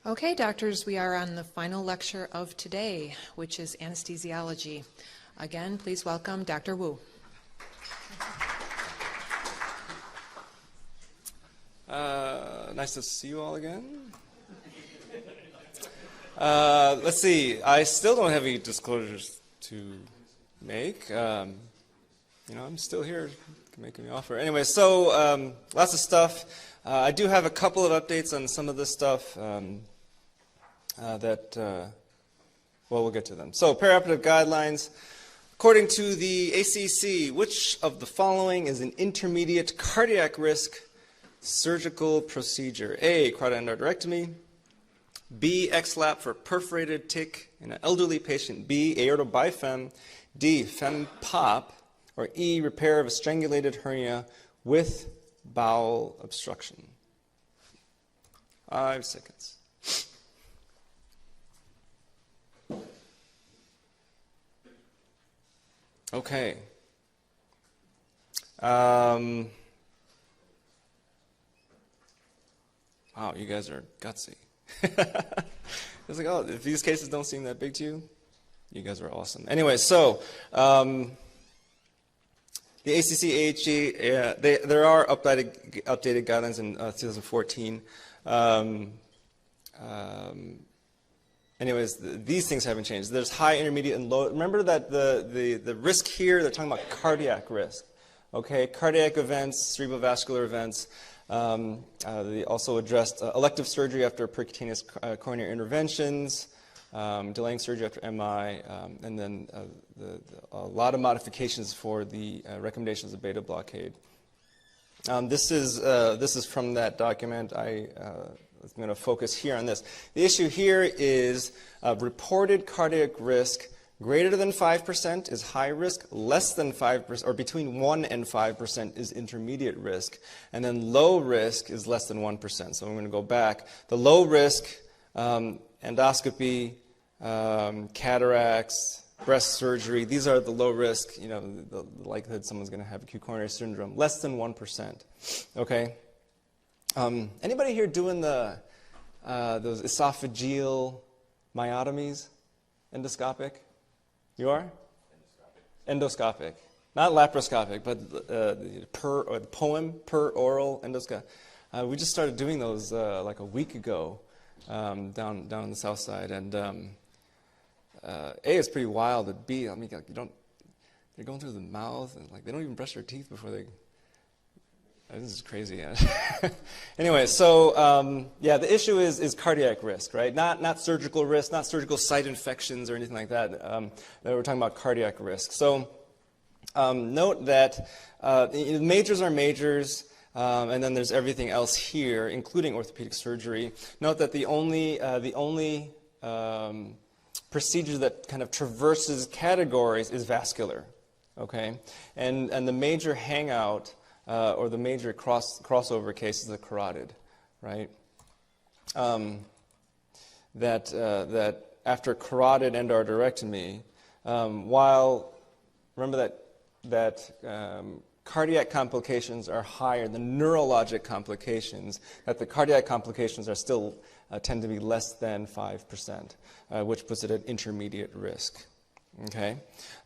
Okay, doctors, we are on the final lecture of today, which is anesthesiology. Again, please welcome Dr. Wu. Nice to see you all again. Let's see. I still don't have any disclosures to make. I'm still here making the offer. Anyway, so lots of stuff. I do have a couple of updates on some of this stuff we'll get to them. So, perioperative guidelines. According to the ACC, which of the following is an intermediate cardiac risk surgical procedure? A, carotid endarterectomy. B, XLAP for perforated TIC in an elderly patient. B, aortobifem. D, fem-pop. Or E, repair of a strangulated hernia with bowel obstruction. 5 seconds. Okay. Wow, you guys are gutsy. It's like, oh, if these cases don't seem that big to you, you guys are awesome. Anyway, so the ACC, AHG, there are updated guidelines in 2014. Anyways, these things haven't changed. There's high, intermediate, and low. Remember that the risk here, they're talking about cardiac risk. Okay, cardiac events, cerebrovascular events. They also addressed elective surgery after percutaneous coronary interventions, delaying surgery after MI, and then a lot of modifications for the recommendations of beta blockade. This is from that document. I'm going to focus here on this. The issue here is reported cardiac risk greater than 5% is high risk, less than 5%, or between 1 and 5% is intermediate risk, and then low risk is less than 1%. So I'm going to go back. The low risk, endoscopy, cataracts, breast surgery, these are the low risk, the likelihood someone's going to have acute coronary syndrome, less than 1%. Okay? Anybody here doing those esophageal myotomies? Endoscopic? You are? Endoscopic. Not laparoscopic, but per oral endoscopic. We just started doing those like a week ago down on the south side, and A, it's pretty wild, but B, I mean, they're going through the mouth, and like they don't even brush their teeth before they. This is crazy. Yeah. Anyway, so the issue is cardiac risk, right? Not surgical risk, not surgical site infections or anything like that. We're talking about cardiac risk. So note that majors are majors, and then there's everything else here, including orthopedic surgery. Note that the only procedure that kind of traverses categories is vascular, okay? And the major hangout. Or the major crossover case is the carotid, right? That after carotid endarterectomy, remember that cardiac complications are higher than neurologic complications, that the cardiac complications are still tend to be less than 5%, which puts it at intermediate risk. Okay,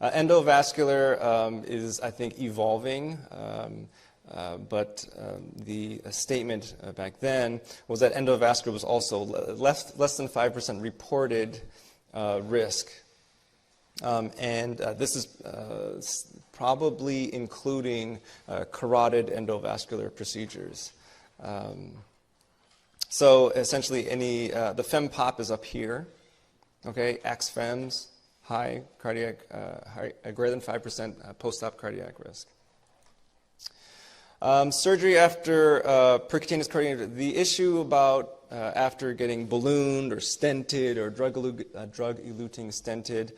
endovascular is, I think, evolving. But the statement back then was that endovascular was also less than 5% reported risk. And this is probably including carotid endovascular procedures. So essentially the fem-pop is up here, okay, AX-FEMS, high cardiac, greater than 5% post-op cardiac risk. Surgery after percutaneous coronary. The issue about after getting ballooned or stented or drug-eluting stented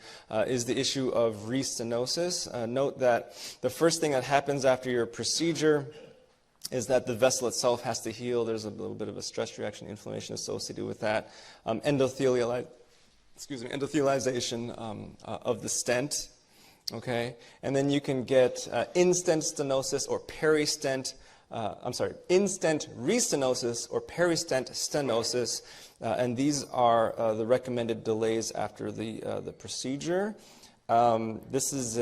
is the issue of restenosis. Note that the first thing that happens after your procedure is that the vessel itself has to heal. There's a little bit of a stress reaction, inflammation associated with that. Endothelialization of the stent. Okay, and then you can get in-stent stenosis or peri-stent in-stent restenosis or peristent stenosis, and these are the recommended delays after the procedure. This is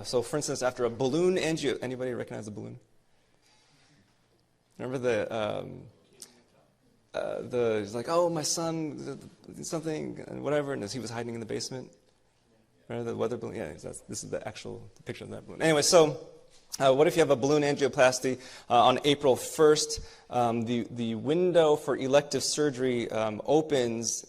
so, for instance, after a balloon angio. Anybody recognize a balloon? Remember he's like, oh, my son, something, and whatever, and as he was hiding in the basement. Remember the weather balloon? Yeah, this is the actual picture of that balloon. Anyway, so what if you have a balloon angioplasty on April 1st? The window for elective surgery opens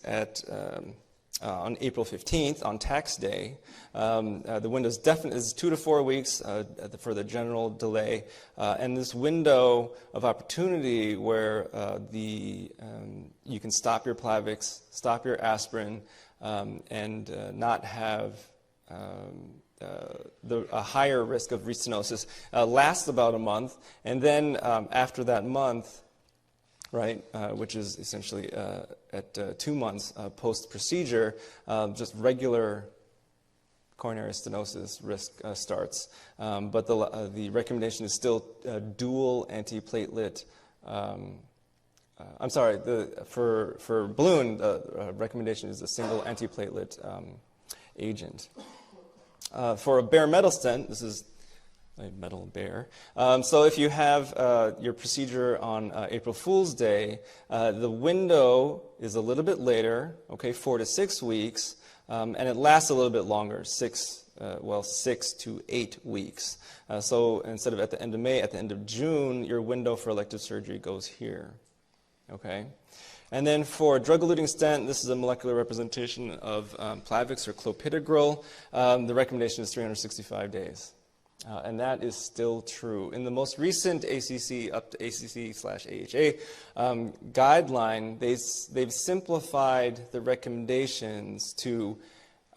on April 15th, on tax day. The window is 2 to 4 weeks for the general delay. And this window of opportunity where you can stop your Plavix, stop your aspirin, and not have a higher risk of restenosis lasts about a month. And then after that month, right, which is essentially at 2 months post-procedure, just regular coronary stenosis risk starts. But the recommendation is still dual antiplatelet. For balloon, the recommendation is a single antiplatelet agent. For a bare metal stent, this is a metal bear. So if you have your procedure on April Fool's Day, the window is a little bit later, okay, 4 to 6 weeks, and it lasts a little bit longer, 6 to 8 weeks. So instead of at the end of May, at the end of June, your window for elective surgery goes here, okay? And then for drug-eluting stent, this is a molecular representation of Plavix or clopidogrel. The recommendation is 365 days. And that is still true. In the most recent ACC, up to ACC/AHA guideline, they've simplified the recommendations to,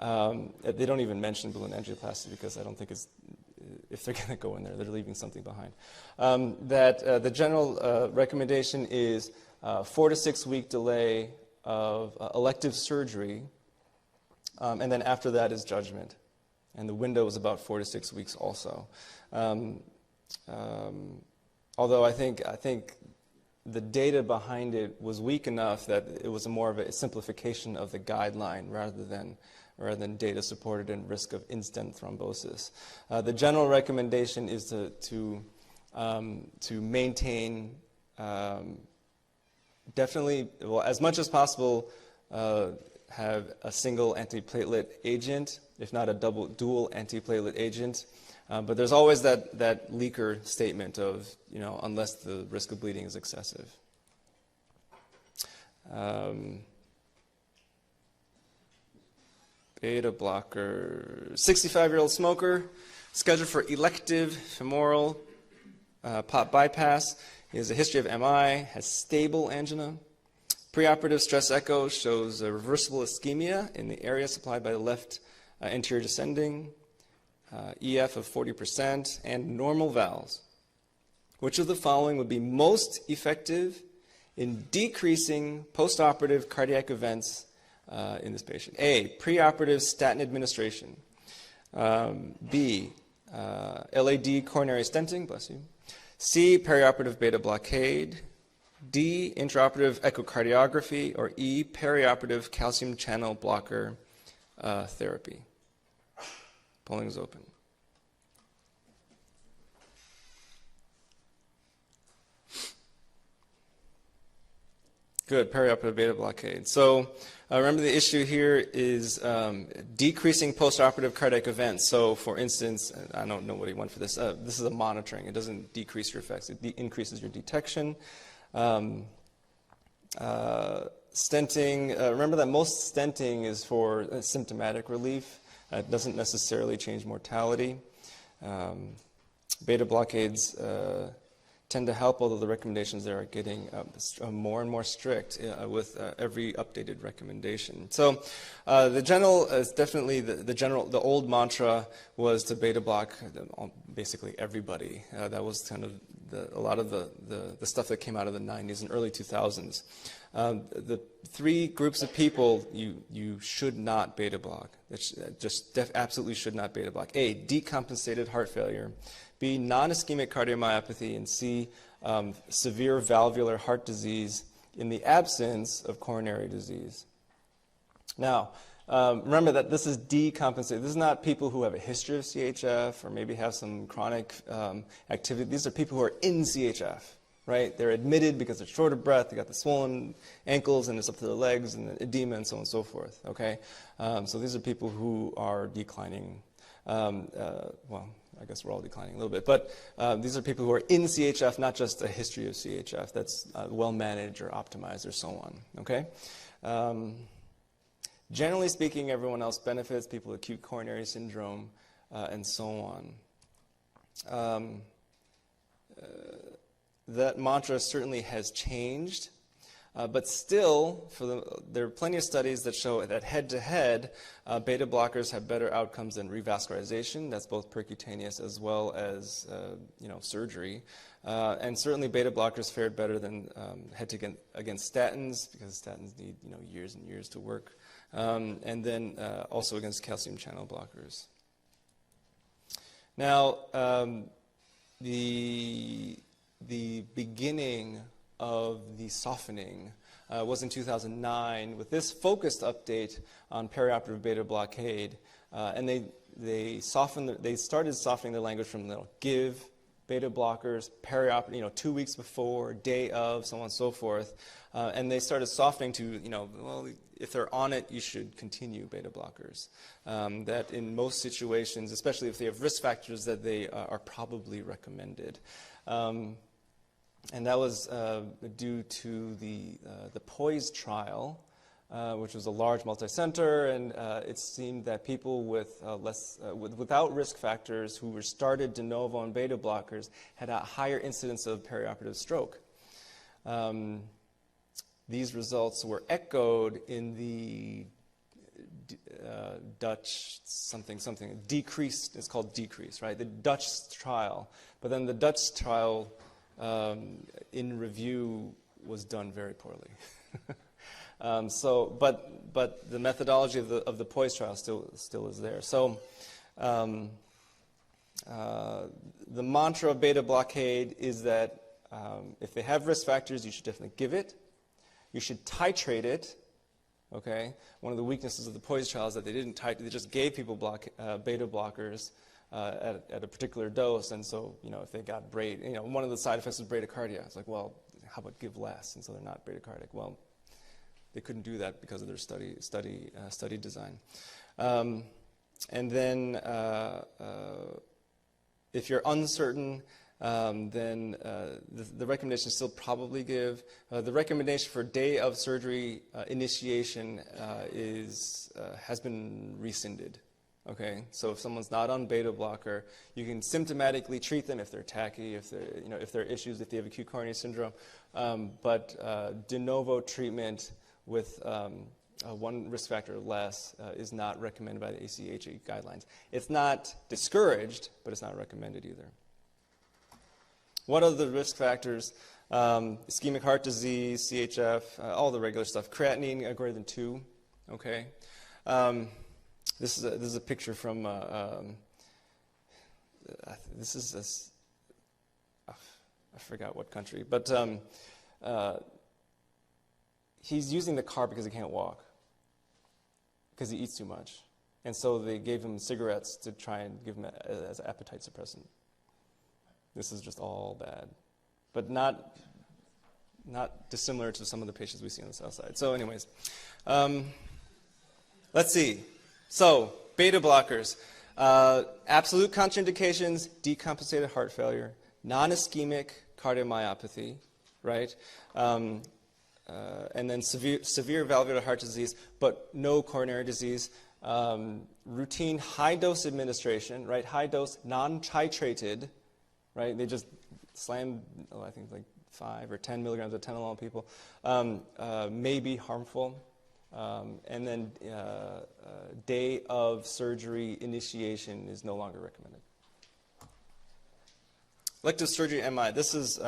they don't even mention balloon angioplasty because I don't think if they're going to go in there, they're leaving something behind. The general recommendation is 4 to 6 week delay of elective surgery, and then after that is judgment. And the window is about 4 to 6 weeks also. Although I think the data behind it was weak enough that it was more of a simplification of the guideline rather than data supported in risk of in-stent thrombosis. The general recommendation is to maintain definitely, well, as much as possible, have a single antiplatelet agent, if not a dual antiplatelet agent. But there's always that leaker statement of, unless the risk of bleeding is excessive. Beta blocker, 65-year-old smoker, scheduled for elective femoral pop bypass. He has a history of MI, has stable angina. Preoperative stress echo shows a reversible ischemia in the area supplied by the left anterior descending, EF of 40%, and normal valves. Which of the following would be most effective in decreasing postoperative cardiac events in this patient? A, preoperative statin administration. B, LAD coronary stenting, bless you. C, perioperative beta blockade. D, intraoperative echocardiography, or E, perioperative calcium channel blocker therapy. Polling is open. Good, perioperative beta blockade. So remember the issue here is decreasing postoperative cardiac events. So for instance, I don't know what he went for this. This is a monitoring. It doesn't decrease your effects. It increases your detection. Stenting, remember that most stenting is for symptomatic relief. It doesn't necessarily change mortality. Beta blockades tend to help, although the recommendations there are getting more and more strict with every updated recommendation. So the general is definitely the old mantra was to beta block basically everybody. That was kind of a lot of the stuff that came out of the 90s and early 2000s. The three groups of people you should not beta block. Absolutely should not beta block. A, decompensated heart failure. B, non-ischemic cardiomyopathy. And C, severe valvular heart disease in the absence of coronary disease. Now, remember that this is decompensated. This is not people who have a history of CHF or maybe have some chronic activity. These are people who are in CHF, right? They're admitted because they're short of breath, they got the swollen ankles and it's up to their legs and the edema and so on and so forth, okay? So these are people who are declining. Well, I guess we're all declining a little bit, but these are people who are in CHF, not just a history of CHF that's well managed or optimized or so on, okay? Generally speaking, everyone else benefits, people with acute coronary syndrome and so on. That mantra certainly has changed, but still, there are plenty of studies that show that head-to-head, beta blockers have better outcomes than revascularization. That's both percutaneous as well as surgery. And certainly beta blockers fared better than head-to-head against statins, because statins need years and years to work. And then also against calcium channel blockers. Now, the beginning of the softening was in 2009 with this focused update on perioperative beta blockade, and they started softening the language from give beta blockers perioperative, 2 weeks before, day of, so on and so forth, and they started softening to well, if they're on it, you should continue beta blockers. That in most situations, especially if they have risk factors, that they are probably recommended. And that was due to the POISE trial, which was a large multi-center, and it seemed that people with without risk factors who were started de novo on beta blockers had a higher incidence of perioperative stroke. These results were echoed in the Dutch decreased. It's called decrease, right? The Dutch trial, but then the Dutch trial. In review was done very poorly. But the methodology of the POISE trial still is there. So the mantra of beta blockade is that if they have risk factors, you should definitely give it. You should titrate it. Okay. One of the weaknesses of the POISE trial is that they didn't titrate; they just gave people beta blockers. At a particular dose, and so if they got one of the side effects is bradycardia. It's like, well, how about give less, and so they're not bradycardic. Well, they couldn't do that because of their study design. And then, if you're uncertain, then the recommendation is still probably give. The recommendation for day of surgery initiation has been rescinded. Okay, so if someone's not on beta blocker, you can symptomatically treat them if they're tachy, if there are issues, if they have acute coronary syndrome. But de novo treatment with one risk factor or less is not recommended by the ACHA guidelines. It's not discouraged, but it's not recommended either. What are the risk factors? Ischemic heart disease, CHF, all the regular stuff. Creatinine greater than 2. Okay. This is a picture from I forgot what country, but he's using the car because he can't walk because he eats too much, and so they gave him cigarettes to try and give him as an appetite suppressant. This is just all bad, but not dissimilar to some of the patients we see on the south side. So, anyways, let's see. So, beta blockers, absolute contraindications, decompensated heart failure, non-ischemic cardiomyopathy, right? And then severe valvular heart disease, but no coronary disease. Routine high-dose administration, right? High-dose, non-titrated, right? They just slam, I think like 5 or 10 milligrams of atenolol on people, may be harmful. And then day of surgery initiation is no longer recommended. Elective surgery MI. This is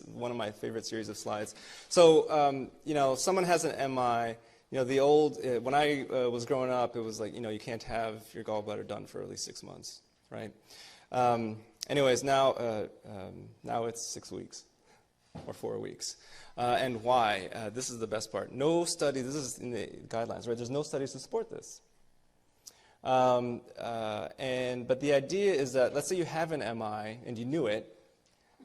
one of my favorite series of slides. So, someone has an MI. The old, when I was growing up, it was like, you can't have your gallbladder done for at least 6 months, right? Anyways, now it's 6 weeks or 4 weeks. And why? This is the best part. No study, this is in the guidelines, right? There's no studies to support this. But the idea is that, let's say you have an MI and you knew it,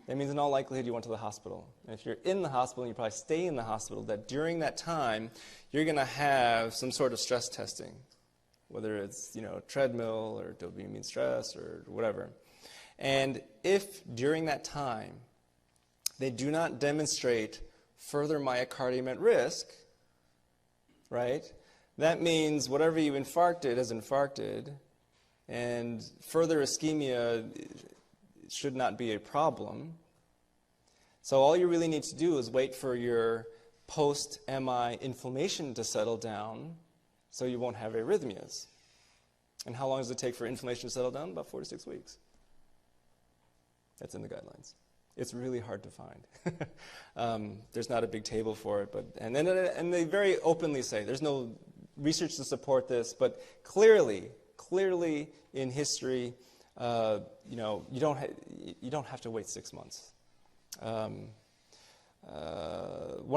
that means in all likelihood you went to the hospital. And if you're in the hospital and you probably stay in the hospital, that during that time you're going to have some sort of stress testing, whether it's treadmill or dopamine stress or whatever. And if during that time they do not demonstrate further myocardium at risk, right? That means whatever you infarcted has infarcted, and further ischemia should not be a problem. So all you really need to do is wait for your post-MI inflammation to settle down so you won't have arrhythmias. And how long does it take for inflammation to settle down? About 4 to 6 weeks. That's in the guidelines. It's really hard to find. There's not a big table for it, and they very openly say there's no research to support this, but clearly in history, you don't have to wait 6 months. One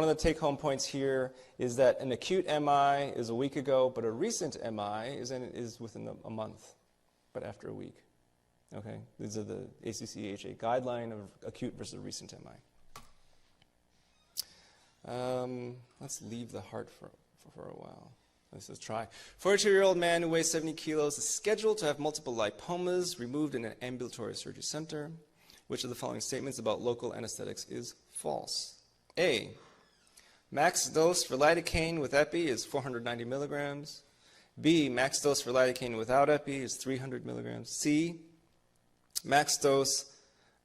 of the take-home points here is that an acute MI is a week ago, but a recent MI is within a month, but after a week. Okay, these are the ACC/AHA guideline of acute versus recent MI. Let's leave the heart for a while. Let's just try. 42-year-old man who weighs 70 kilos is scheduled to have multiple lipomas removed in an ambulatory surgery center. Which of the following statements about local anesthetics is false? A, max dose for lidocaine with epi is 490 milligrams. B, max dose for lidocaine without epi is 300 milligrams. C, max dose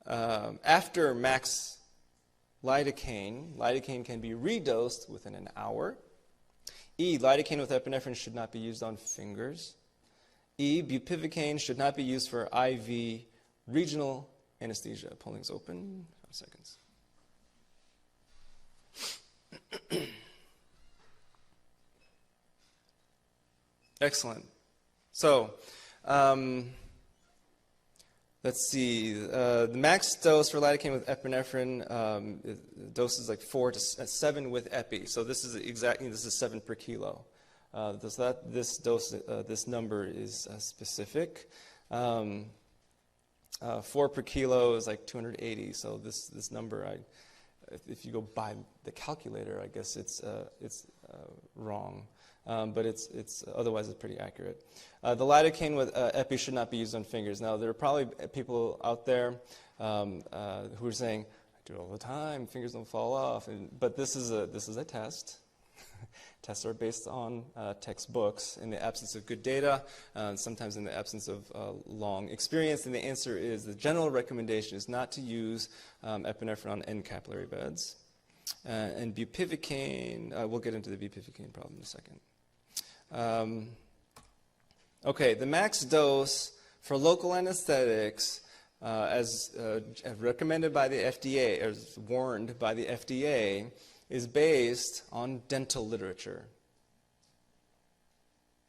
after max lidocaine can be redosed within an hour. E, lidocaine with epinephrine should not be used on fingers. E, bupivacaine should not be used for IV regional anesthesia. Polling's open. 5 seconds. Excellent. So, let's see. The max dose for lidocaine with epinephrine dose is like 4 to 7 with epi. So this is 7 per kilo. This number is specific. 4 per kilo is like 280. So this number, if you go by the calculator, I guess it's wrong. But otherwise it's pretty accurate. The lidocaine with epi should not be used on fingers. Now there are probably people out there who are saying, "I do it all the time. Fingers don't fall off." But this is a test. Tests are based on textbooks in the absence of good data, sometimes in the absence of long experience. And the answer is the general recommendation is not to use epinephrine on end capillary beds. And bupivacaine, we'll get into the bupivacaine problem in a second. Okay, the max dose for local anesthetics, as recommended by the FDA, or as warned by the FDA, is based on dental literature.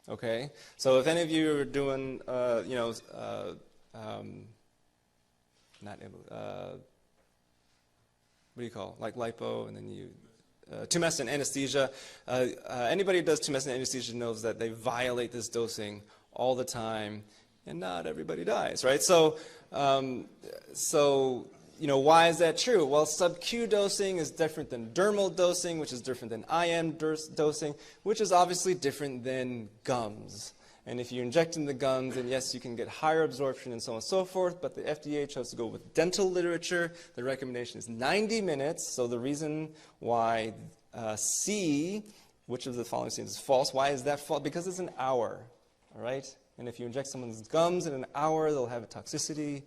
Okay, so if any of you are doing, what do you call it? Like lipo, and then you tumescent anesthesia. Anybody who does tumescent anesthesia knows that they violate this dosing all the time, and not everybody dies, right? So why is that true? Well, sub-Q dosing is different than dermal dosing, which is different than IM dosing, which is obviously different than gums. And if you inject in the gums, then yes, you can get higher absorption and so on and so forth, but the FDA chose to go with dental literature. The recommendation is 90 minutes, so the reason why C, which of the following statements is false, why is that false? Because it's an hour, all right? And if you inject someone's gums in an hour, they'll have a toxicity.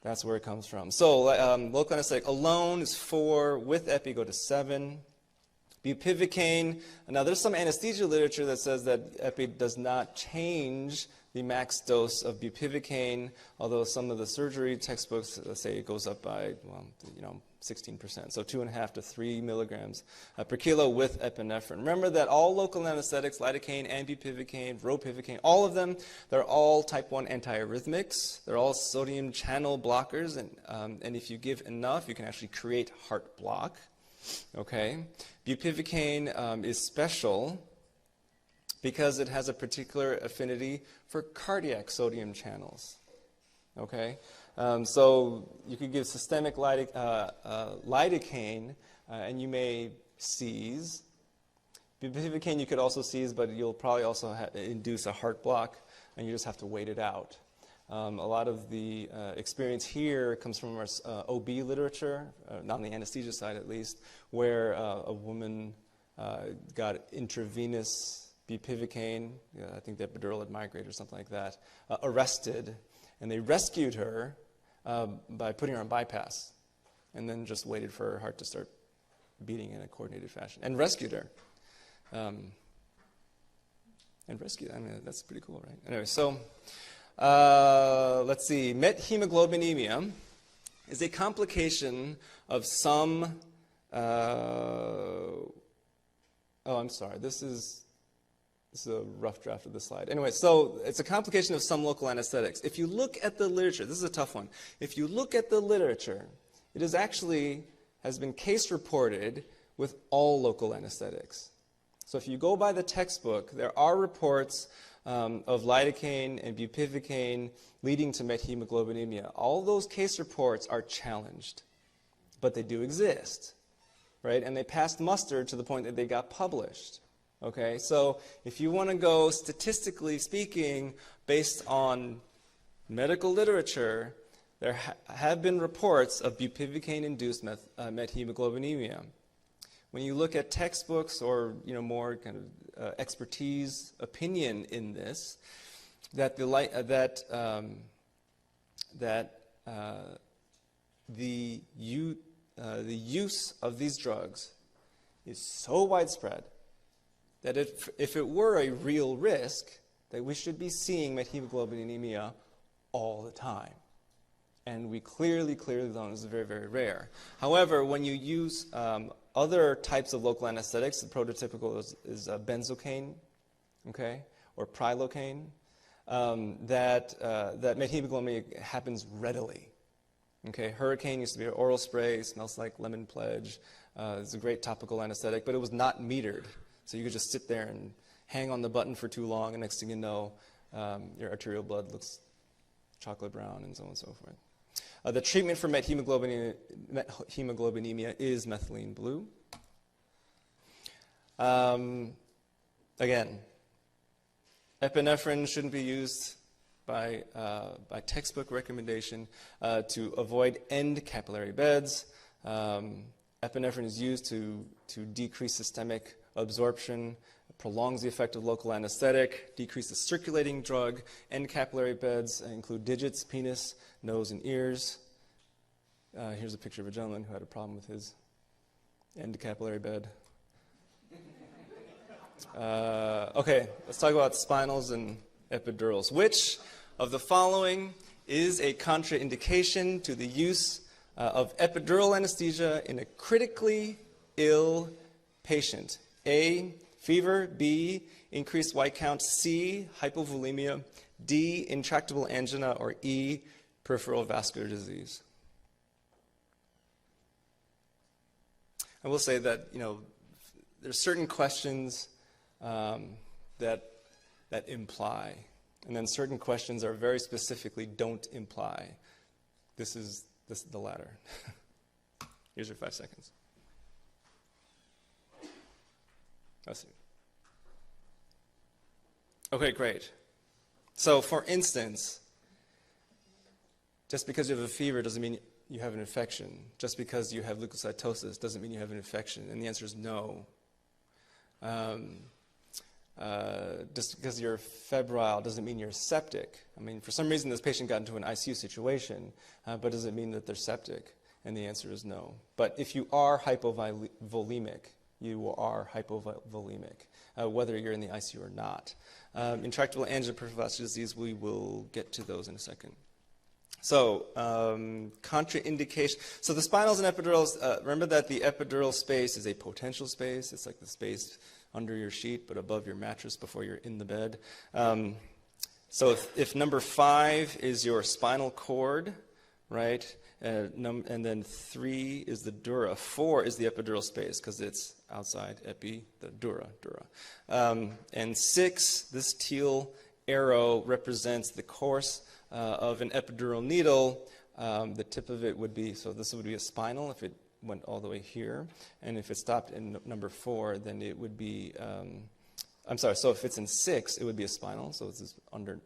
That's where it comes from. So local anesthetic alone is 4, with epi go to 7. Bupivacaine, now there's some anesthesia literature that says that epi does not change the max dose of bupivacaine, although some of the surgery textbooks say it goes up by, 16%, so 2.5 to 3 milligrams per kilo with epinephrine. Remember that all local anesthetics, lidocaine and bupivacaine, ropivacaine, all of them, they're all type 1 antiarrhythmics. They're all sodium channel blockers, and if you give enough, you can actually create heart block. Okay, bupivacaine is special because it has a particular affinity for cardiac sodium channels. Okay, so you could give systemic lidocaine, and you may seize. Bupivacaine you could also seize, but you'll probably also induce a heart block, and you just have to wait it out. A lot of the experience here comes from our OB literature, not on the anesthesia side at least, where a woman got intravenous bupivacaine, I think the epidural had migrated or something like that, arrested, and they rescued her by putting her on bypass, and then just waited for her heart to start beating in a coordinated fashion, and rescued her. I mean, that's pretty cool, right? Anyway, so let's see. Methemoglobinemia is a complication of some. I'm sorry. This is a rough draft of the slide. Anyway, so it's a complication of some local anesthetics. If you look at the literature, this is a tough one. If you look at the literature, it is actually has been case reported with all local anesthetics. So if you go by the textbook, there are reports of lidocaine and bupivacaine leading to methemoglobinemia. All those case reports are challenged, but they do exist, right? And they passed muster to the point that they got published. Okay, so if you want to go statistically speaking based on medical literature, there have been reports of bupivacaine-induced methemoglobinemia. When you look at textbooks or more kind of expertise opinion in this, that the use of these drugs is so widespread that if it were a real risk, that we should be seeing methemoglobinemia all the time. And we clearly know this is very, very rare. However, when you use other types of local anesthetics, the prototypical is benzocaine, okay, or prilocaine, that methemoglobinemia happens readily. Okay, Hurricane used to be an oral spray, smells like lemon pledge. It's a great topical anesthetic, but it was not metered. So you could just sit there and hang on the button for too long, and next thing you know, your arterial blood looks chocolate brown, and so on and so forth. The treatment for methemoglobinemia is methylene blue. Again, epinephrine shouldn't be used by textbook recommendation to avoid end capillary beds. Epinephrine is used to decrease systemic absorption, prolongs the effect of local anesthetic, decreases circulating drug. End capillary beds include digits, penis, nose, and ears. Here's a picture of a gentleman who had a problem with his end capillary bed. Okay, let's talk about spinals and epidurals. Which of the following is a contraindication to the use of epidural anesthesia in a critically ill patient? A, fever. B, increased white count. C, hypovolemia. D, intractable angina. Or E, peripheral vascular disease. I will say that there's certain questions that imply, and then certain questions are very specifically don't imply. This is the latter. Here's your 5 seconds. Let's see. Okay, great. So, for instance, just because you have a fever doesn't mean you have an infection. Just because you have leukocytosis doesn't mean you have an infection. And the answer is no. Just because you're febrile doesn't mean you're septic. I mean, for some reason this patient got into an ICU situation, but does it mean that they're septic? And the answer is no. But if you are hypovolemic, you are hypovolemic, whether you're in the ICU or not. Intractable angina, peripheral vascular disease, we will get to those in a second. So, contraindication. So the spinals and epidurals, remember that the epidural space is a potential space. It's like the space under your sheet, but above your mattress before you're in the bed. So if number 5 is your spinal cord, right, and then 3 is the dura, 4 is the epidural space because it's outside epi, the dura. And 6, this teal arrow represents the course of an epidural needle. The tip of it would be, so this would be a spinal if it went all the way here. And if it stopped in number 4, then it would be, so if it's in 6, it would be a spinal. So this is under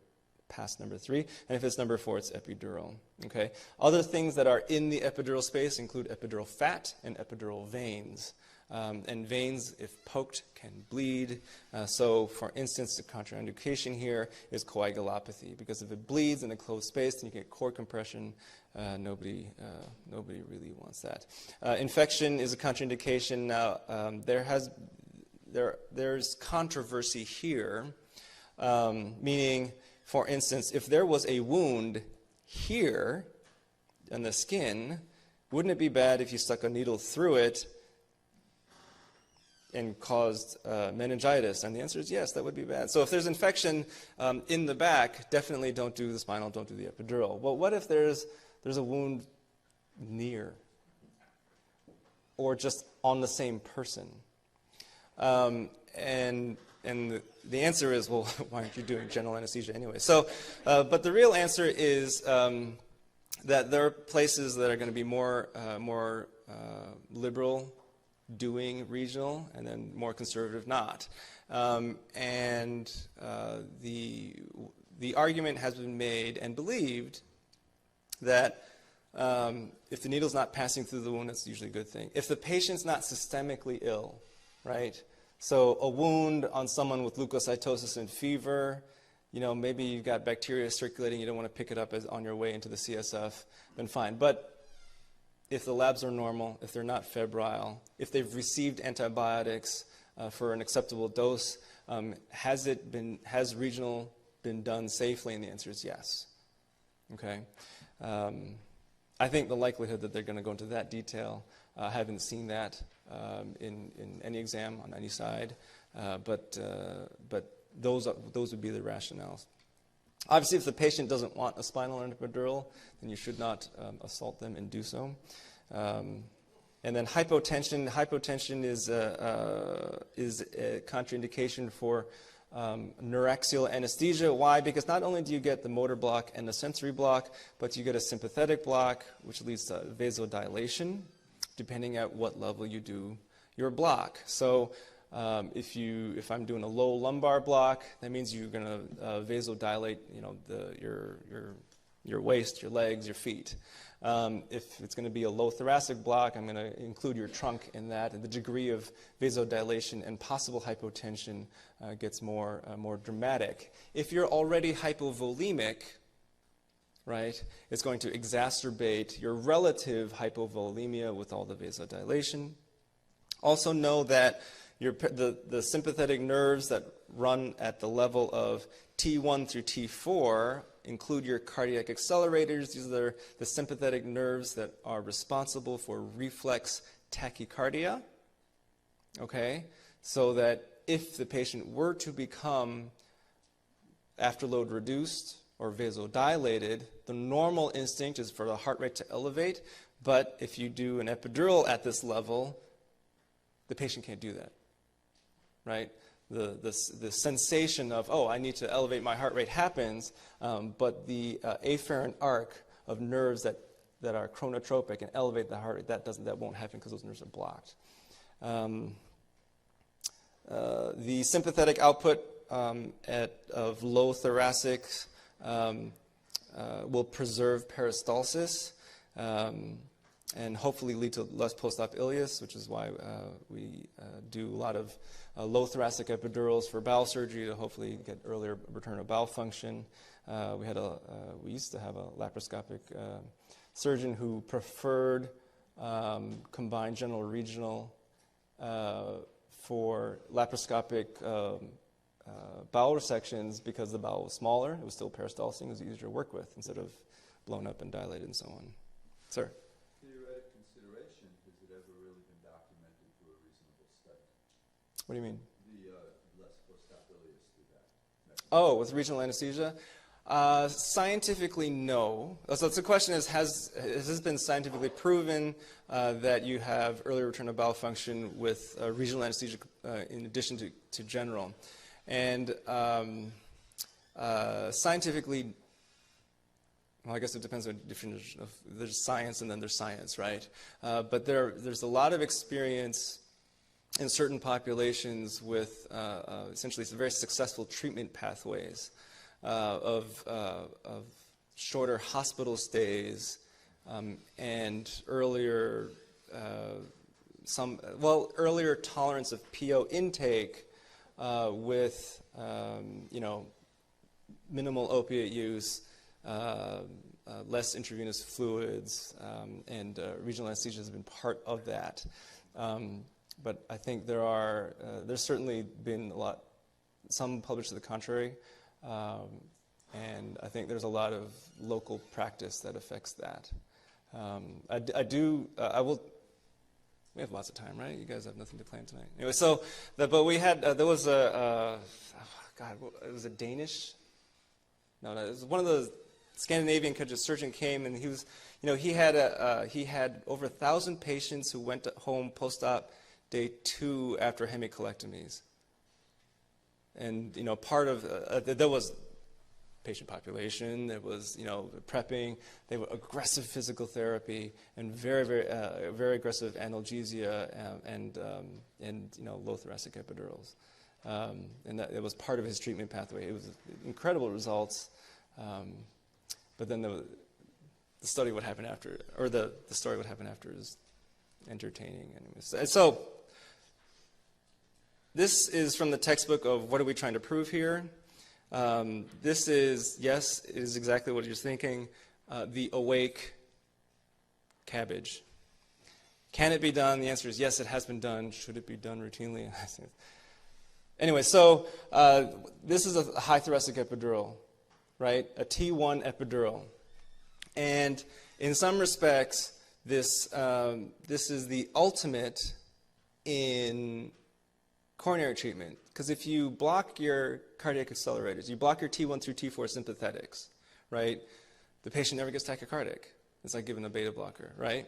past number 3. And if it's number 4, it's epidural. Okay. Other things that are in the epidural space include epidural fat and epidural veins. And veins, if poked, can bleed. So, for instance, the contraindication here is coagulopathy, because if it bleeds in a closed space, then you get cord compression. Nobody really wants that. Infection is a contraindication. Now, there's controversy here, meaning, for instance, if there was a wound here in the skin, wouldn't it be bad if you stuck a needle through it and caused meningitis? And the answer is yes, that would be bad. So if there's infection in the back, definitely don't do the spinal, don't do the epidural. Well, what if there's a wound near or just on the same person? And the answer is, well, why aren't you doing general anesthesia anyway? So, but the real answer is that there are places that are going to be more liberal doing regional, and then more conservative not. And the argument has been made and believed that if the needle's not passing through the wound, that's usually a good thing. If the patient's not systemically ill, right? So a wound on someone with leukocytosis and fever, maybe you've got bacteria circulating, you don't want to pick it up on your way into the CSF, then fine. But if the labs are normal, if they're not febrile, if they've received antibiotics for an acceptable dose, has regional been done safely? And the answer is yes. Okay. I think the likelihood that they're going to go into that detail, I haven't seen that in any exam on any side, but those would be the rationales. Obviously, if the patient doesn't want a spinal or an epidural, then you should not assault them and do so. And then hypotension. Hypotension is a contraindication for neuraxial anesthesia. Why? Because not only do you get the motor block and the sensory block, but you get a sympathetic block, which leads to vasodilation, depending at what level you do your block. So if I'm doing a low lumbar block, that means you're going to vasodilate, your waist, your legs, your feet. If it's going to be a low thoracic block, I'm going to include your trunk in that, and the degree of vasodilation and possible hypotension gets more dramatic. If you're already hypovolemic, right, it's going to exacerbate your relative hypovolemia with all the vasodilation. Also know that the sympathetic nerves that run at the level of T1 through T4 include your cardiac accelerators. These are the sympathetic nerves that are responsible for reflex tachycardia. Okay? So that if the patient were to become afterload reduced or vasodilated, the normal instinct is for the heart rate to elevate, but if you do an epidural at this level, the patient can't do that. Right? The sensation of, oh, I need to elevate my heart rate happens, but the afferent arc of nerves that are chronotropic and elevate the heart rate, that won't happen because those nerves are blocked. The sympathetic output of low thoracic will preserve peristalsis and hopefully lead to less post-op ileus, which is why we do a lot of low thoracic epidurals for bowel surgery to hopefully get earlier return of bowel function. We used to have a laparoscopic surgeon who preferred combined general regional for laparoscopic bowel resections because the bowel was smaller. It was still peristalsing. It was easier to work with instead of blown up and dilated and so on. Sir? Theoretic consideration, has it ever really been documented through a reasonable study? What do you mean? The less postoperative through that. Oh, with regional anesthesia? Scientifically, no. So the question is, has this been scientifically proven that you have early return of bowel function with regional anesthesia in addition to general? And scientifically, well, I guess it depends on the definition of, there's science and then there's science, right? But there's a lot of experience in certain populations with essentially some very successful treatment pathways of shorter hospital stays and earlier earlier tolerance of PO intake with minimal opiate use, less intravenous fluids, and regional anesthesia has been part of that. But I think there's certainly been some published to the contrary, and I think there's a lot of local practice that affects that. We have lots of time, right? You guys have nothing to plan tonight. Anyway, but we had, there was it was a Danish? No, it was one of the Scandinavian countries. A surgeon came and he had over 1,000 patients who went home post-op day 2 after hemicolectomies. And, part of, there was patient population, there was, prepping, they were aggressive physical therapy, and very, very, very aggressive analgesia, and low thoracic epidurals. And that it was part of his treatment pathway. It was incredible results. But then the study would happen after, or the story would happen after is entertaining. Anyways. So this is from the textbook of What Are We Trying to Prove Here? This is, yes, it is exactly what you're thinking, the awake cabbage. Can it be done? The answer is yes, it has been done. Should it be done routinely? Anyway, so this is a high thoracic epidural, right? A T1 epidural. And in some respects, this is the ultimate in coronary treatment. Because if you block your cardiac accelerators, you block your T1 through T4 sympathetics, right? The patient never gets tachycardic. It's like giving a beta blocker, right?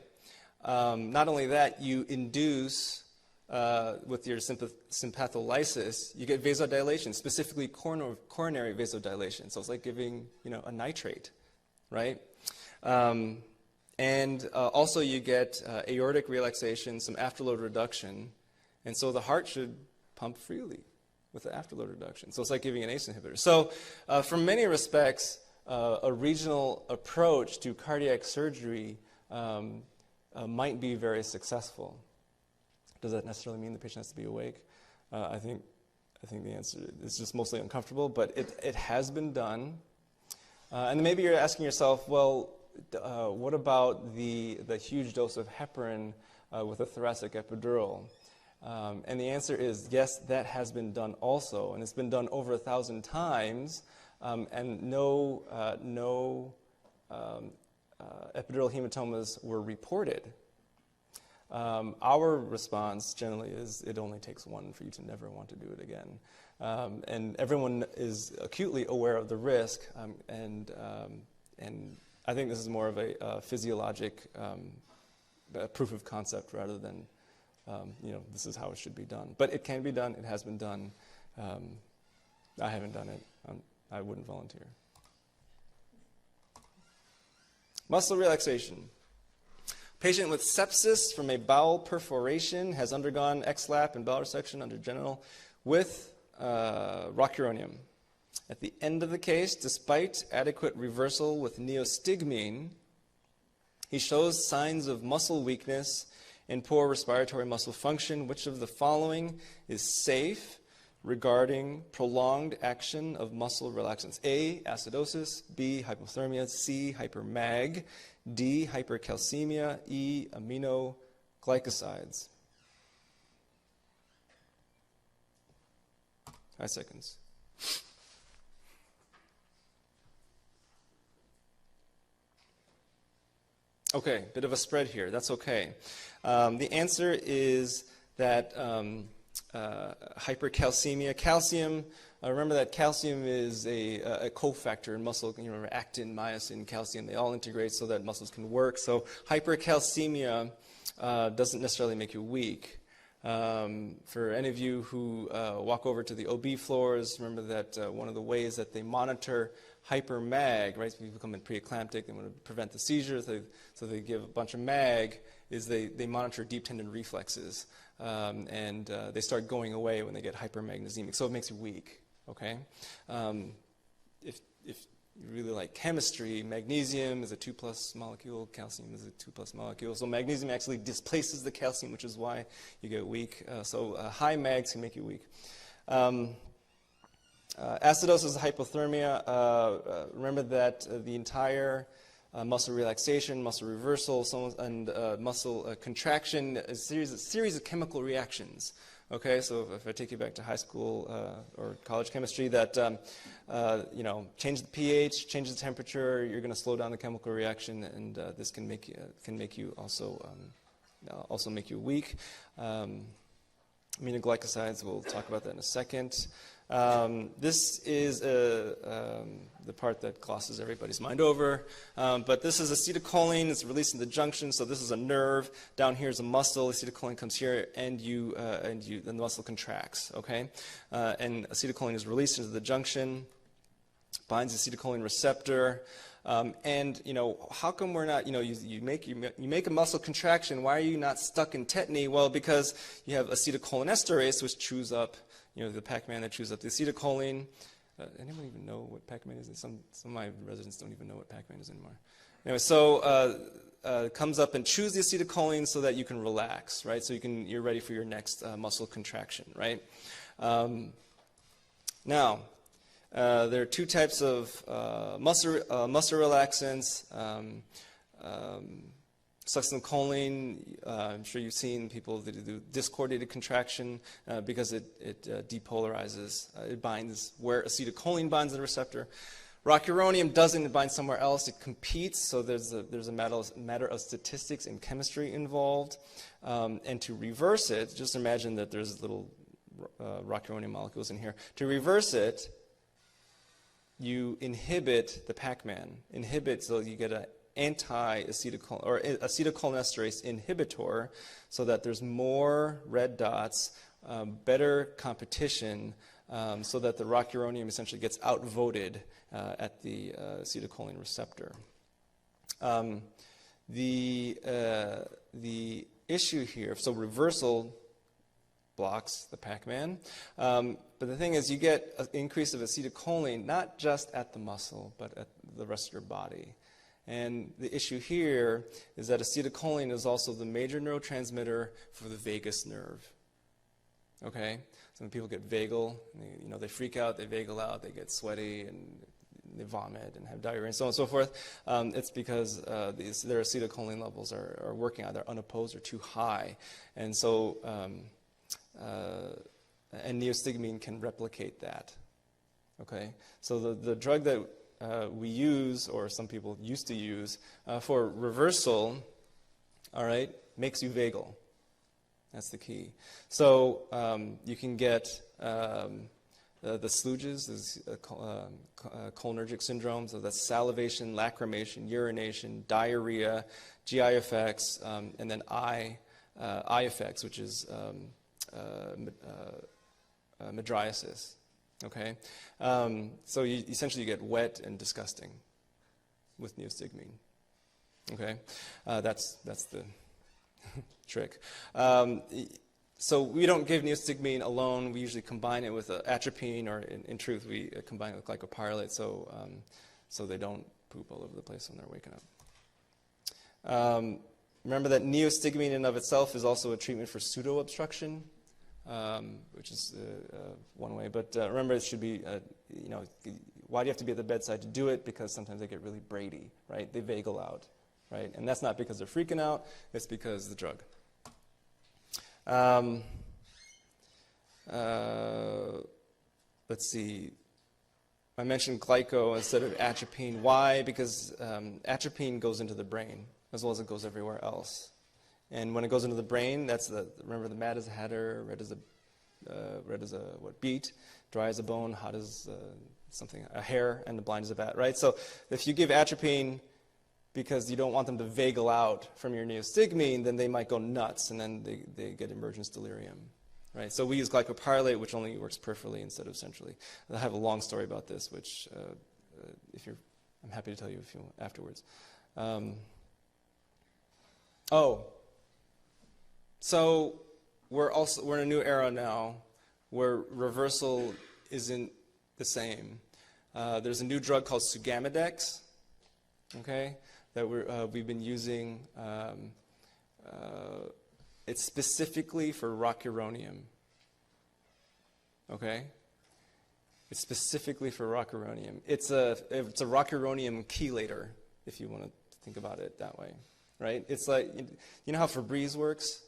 Not only that, you induce, with your sympatholysis, you get vasodilation, specifically coronary vasodilation. So it's like giving, a nitrate, right? And also you get aortic relaxation, some afterload reduction, and so the heart should pump freely with the afterload reduction. So it's like giving an ACE inhibitor. So from many respects, a regional approach to cardiac surgery might be very successful. Does that necessarily mean the patient has to be awake? I think the answer is just mostly uncomfortable, but it has been done. And maybe you're asking yourself, well, what about the huge dose of heparin with a thoracic epidural? And the answer is yes, that has been done also, and it's been done over 1,000 times, and no epidural hematomas were reported. Our response generally is it only takes one for you to never want to do it again. And everyone is acutely aware of the risk, and I think this is more of a physiologic proof of concept rather than this is how it should be done. But it can be done. It has been done. I haven't done it. I wouldn't volunteer. Muscle relaxation. Patient with sepsis from a bowel perforation has undergone XLAP and bowel resection under genital with rocuronium. At the end of the case, despite adequate reversal with neostigmine, he shows signs of muscle weakness and poor respiratory muscle function. Which of the following is safe regarding prolonged action of muscle relaxants? A, acidosis, B, hypothermia, C, hypermag, D, hypercalcemia, E, aminoglycosides. 5 seconds. Okay, bit of a spread here. That's okay. The answer is that hypercalcemia. Calcium, remember that calcium is a cofactor in muscle. You remember actin, myosin, calcium, they all integrate so that muscles can work. So hypercalcemia doesn't necessarily make you weak. For any of you who walk over to the OB floors, remember that one of the ways that they monitor hypermag, right? So people become preeclamptic, they want to prevent the seizures, so they give a bunch of mag, is they monitor deep tendon reflexes. And they start going away when they get hypermagnesiemic, so it makes you weak, okay? If you really like chemistry, magnesium is a 2+ molecule, calcium is a 2+ molecule. So magnesium actually displaces the calcium, which is why you get weak. So high mags can make you weak. Acidosis, hypothermia. Remember that the entire muscle relaxation, muscle reversal, and muscle contraction is a series of chemical reactions. Okay, so if I take you back to high school or college chemistry, that change the pH, change the temperature, you're going to slow down the chemical reaction, and this can make you also make you weak. Aminoglycosides, we'll talk about that in a second. This is the part that glosses everybody's mind over. But this is acetylcholine. It's released in the junction, so this is a nerve. Down here is a muscle. Acetylcholine comes here, and then the muscle contracts. Okay, and acetylcholine is released into the junction, binds the acetylcholine receptor. And how come we're not? You make a muscle contraction. Why are you not stuck in tetany? Well, because you have acetylcholinesterase, which chews up. The Pac-Man that chews up the acetylcholine. Anyone even know what Pac-Man is? Some of my residents don't even know what Pac-Man is anymore. Anyway, so comes up and chews the acetylcholine so that you can relax, right? So you're ready for your next muscle contraction, right? Now, there are two types of muscle relaxants. Succinylcholine, I'm sure you've seen people that do discoordinated contraction because it depolarizes. It binds where acetylcholine binds the receptor. Rocuronium doesn't, it binds somewhere else. It competes, so there's a matter of statistics and chemistry involved. And to reverse it, just imagine that there's little rocuronium molecules in here. To reverse it, you inhibit the Pac-Man. So you get an acetylcholinesterase inhibitor, so that there's more red dots, better competition, so that the rocuronium essentially gets outvoted at the acetylcholine receptor. The issue here, so reversal blocks the Pac-Man, but the thing is you get an increase of acetylcholine not just at the muscle, but at the rest of your body. And the issue here is that acetylcholine is also the major neurotransmitter for the vagus nerve. Okay? So when people get vagal, they freak out, they vagal out, they get sweaty, and they vomit and have diarrhea and so on and so forth. It's because their acetylcholine levels are working either unopposed or too high. And so, and neostigmine can replicate that. Okay? So the drug that we use, or some people used to use, for reversal, all right, makes you vagal. That's the key. So you can get the SLUGs, cholinergic syndrome, so that's salivation, lacrimation, urination, diarrhea, GI effects, and then eye effects, which is mydriasis. Okay, so essentially you get wet and disgusting with neostigmine. Okay, that's the trick. So we don't give neostigmine alone. We usually combine it with atropine, or in truth, we combine it with glycopyrrolate, so they don't poop all over the place when they're waking up. Remember that neostigmine in and of itself is also a treatment for pseudo-obstruction. Which is one way. But remember, it should be, why do you have to be at the bedside to do it? Because sometimes they get really Brady, right? They vagal out, right? And that's not because they're freaking out. It's because of the drug. Let's see. I mentioned glyco instead of atropine. Why? Because atropine goes into the brain. as well as it goes everywhere else. And when it goes into the brain, remember the mad as a hatter, red as a beet, dry as a bone, hot as a hair, and the blind as a bat, right? So if you give atropine because you don't want them to vagal out from your neostigmine, then they might go nuts, and then they get emergence delirium, right? So we use glycopyrrolate, which only works peripherally instead of centrally. I have a long story about this, which I'm happy to tell you if you want afterwards. So we're in a new era now where reversal isn't the same. There's a new drug called Sugamidex, okay, that we've been using. It's specifically for rocuronium, okay? It's specifically for rocuronium. It's a rocuronium chelator, if you want to think about it that way, right? It's like, you know how Febreze works,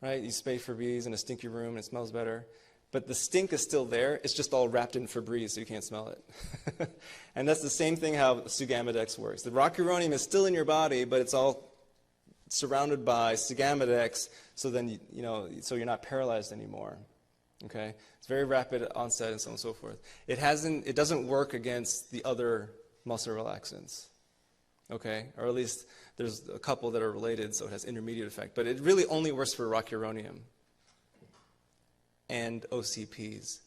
right? You spray Febreze in a stinky room and it smells better. But the stink is still there. It's just all wrapped in Febreze, so you can't smell it. And that's the same thing how Sugamidex works. The rocuronium is still in your body, but it's all surrounded by Sugamidex, so then so you're not paralyzed anymore. Okay, it's very rapid onset and so on and so forth. It doesn't work against the other muscle relaxants. Okay, or at least there's a couple that are related, so it has intermediate effect. But it really only works for rocuronium and OCPs.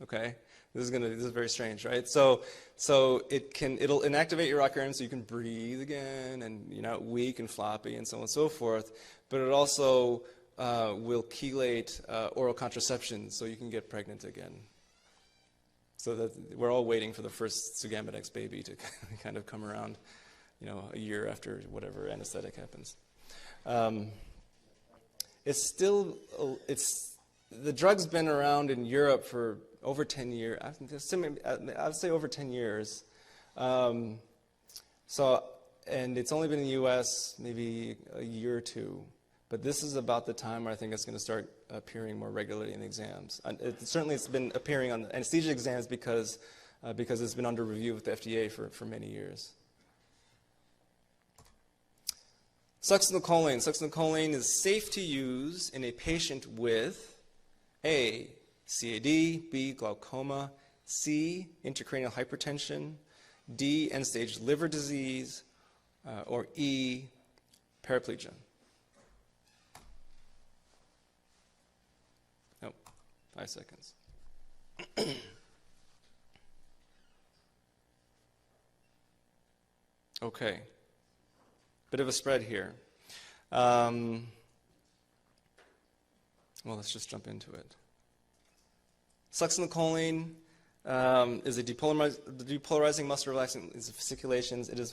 Okay, this is very strange, right? So it'll inactivate your rocuronium so you can breathe again, and you're not weak and floppy and so on and so forth. But it also will chelate oral contraception so you can get pregnant again. So that we're all waiting for the first Sugamidex baby to kind of come around, a year after whatever anesthetic happens. The drug's been around in Europe for over 10 years. I'd say over 10 years. And it's only been in the U.S. maybe a year or two. But this is about the time where I think it's going to start appearing more regularly in exams. And it's been appearing on anesthesia exams because it's been under review with the FDA for many years. Succinylcholine. Succinylcholine is safe to use in a patient with A, CAD, B, glaucoma, C, intracranial hypertension, D, end-stage liver disease, or E, paraplegia. Nope, 5 seconds. Okay. Bit of a spread here. Well, let's just jump into it. Succinylcholine is a depolarizing muscle relaxant. It's fasciculations. It is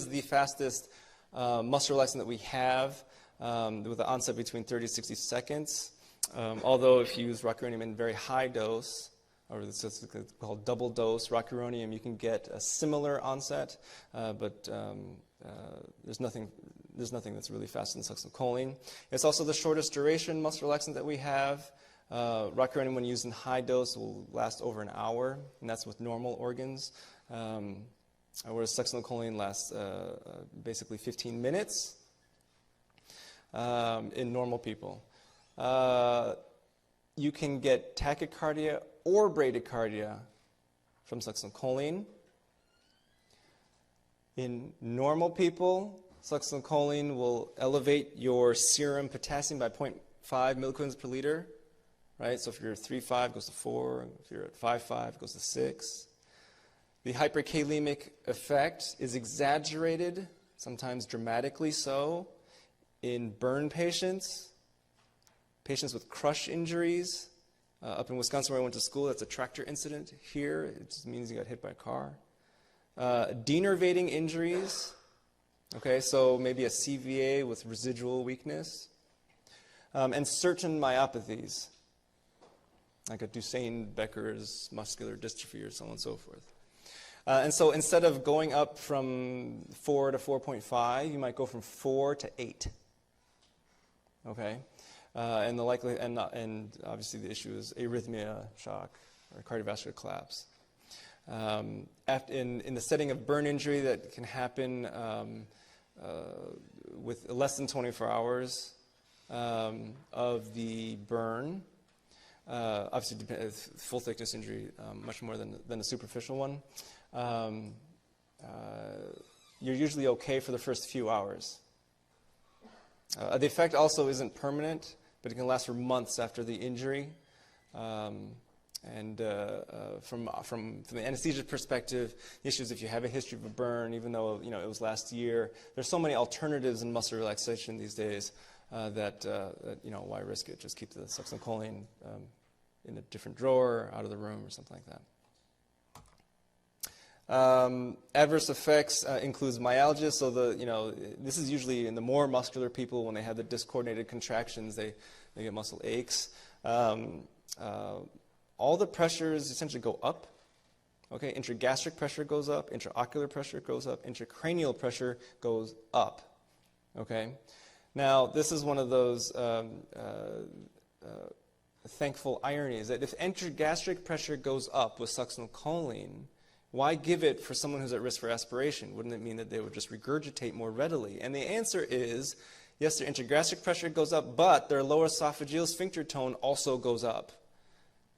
the fastest muscle relaxant that we have, with an onset between 30 to 60 seconds. Although if you use rocuronium in very high dose, or it's called double dose rocuronium, you can get a similar onset, but there's nothing that's really faster than succinylcholine. It's also the shortest duration muscle relaxant that we have. Rocuronium, when used in high dose, will last over an hour, and that's with normal organs. Whereas succinylcholine lasts basically 15 minutes in normal people. You can get tachycardia or bradycardia from succinylcholine. In normal people, succinylcholine will elevate your serum potassium by 0.5 milliequivalents per liter. Right? So if you're at 3.5, it goes to 4. If you're at 5.5, it goes to 6. The hyperkalemic effect is exaggerated, sometimes dramatically so, in burn patients, patients with crush injuries. Up in Wisconsin where I went to school, that's a tractor incident. Here, it just means you got hit by a car. Denervating injuries, okay, so maybe a CVA with residual weakness. And certain myopathies, like a Duchenne-Becker's muscular dystrophy or so on and so forth. And so instead of going up from 4 to 4.5, you might go from 4 to 8. Okay? And the and obviously the issue is arrhythmia, shock, or cardiovascular collapse. In the setting of burn injury, that can happen with less than 24 hours of the burn. Obviously, full thickness injury, much more than a superficial one. You're usually okay for the first few hours. The effect also isn't permanent, but it can last for months after the injury. From the anesthesia perspective, the issue is if you have a history of a burn, even though it was last year, there's so many alternatives in muscle relaxation these days that why risk it? Just keep the succinylcholine in a different drawer, out of the room, or something like that. Adverse effects includes myalgia. So this is usually in the more muscular people when they have the discoordinated contractions, they get muscle aches. All the pressures essentially go up. Okay, intragastric pressure goes up, intraocular pressure goes up, intracranial pressure goes up. Okay, now this is one of those thankful ironies that if intragastric pressure goes up with succinylcholine, why give it for someone who's at risk for aspiration? Wouldn't it mean that they would just regurgitate more readily? And the answer is, yes, their intragastric pressure goes up, but their lower esophageal sphincter tone also goes up.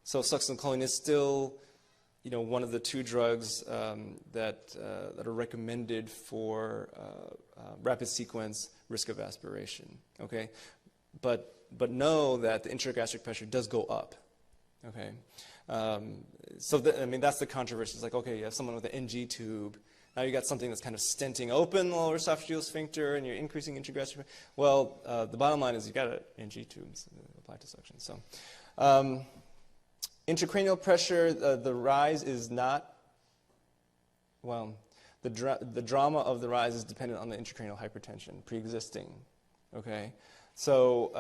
So succinylcholine is still, one of the two drugs that are recommended for rapid sequence risk of aspiration. Okay, but know that the intragastric pressure does go up. Okay. That's the controversy. It's like, okay, you have someone with an NG tube. Now you got something that's kind of stenting open the lower esophageal sphincter, and you're increasing intragastric pressure. Well, the bottom line is you got an NG tube applied to suction. So, intracranial pressure, the rise is not. Well, the drama of the rise is dependent on the intracranial hypertension pre-existing. Okay, so.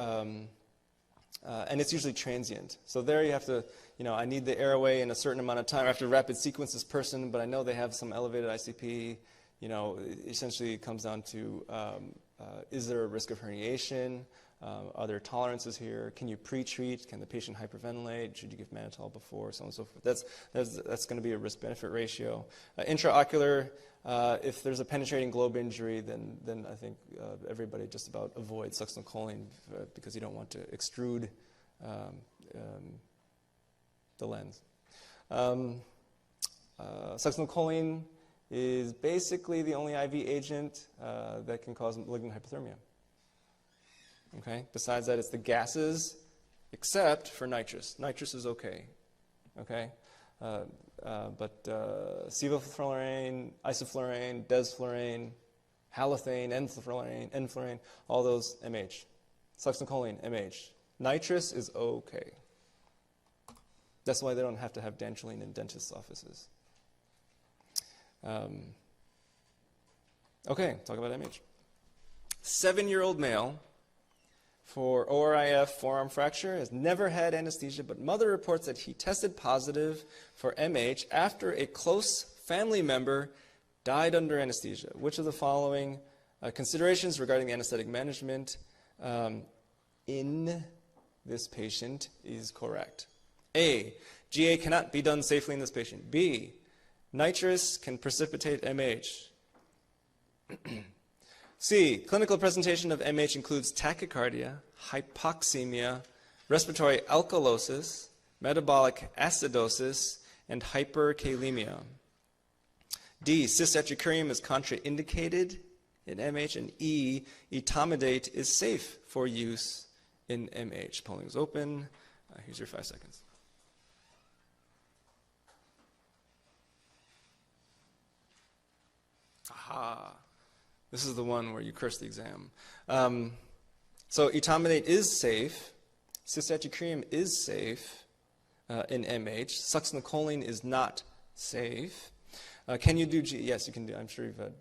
And it's usually transient. So there you have to, I need the airway in a certain amount of time. I have to rapid sequence this person, but I know they have some elevated ICP. Essentially it comes down to, is there a risk of herniation? Are there tolerances here? Can you pre-treat? Can the patient hyperventilate? Should you give mannitol before? So on and so forth. That's going to be a risk-benefit ratio. Intraocular, if there's a penetrating globe injury, then I think everybody just about avoids succinylcholine because you don't want to extrude the lens. Succinylcholine is basically the only IV agent that can cause malignant hypothermia. Okay. Besides that, it's the gases, except for nitrous. Nitrous is okay. Okay. But sevoflurane, isoflurane, desflurane, halothane, enflurane, all those MH. Succinylcholine, MH. Nitrous is okay. That's why they don't have to have dantrolene in dentists' offices. Okay, talk about MH. 7-year-old male for ORIF forearm fracture, has never had anesthesia, but mother reports that he tested positive for MH after a close family member died under anesthesia. Which of the following considerations regarding anesthetic management in this patient is correct? A, GA cannot be done safely in this patient. B, nitrous can precipitate MH. C, clinical presentation of MH includes tachycardia, hypoxemia, respiratory alkalosis, metabolic acidosis, and hyperkalemia. D, cisatracurium is contraindicated in MH. And E, etomidate is safe for use in MH. Polling is open. Here's your 5 seconds. Aha. This is the one where you curse the exam. So etomidate is safe. Cisatracurium is safe in MH. Succinylcholine is not safe. Can you do GA? Yes, you can do. I'm sure you've had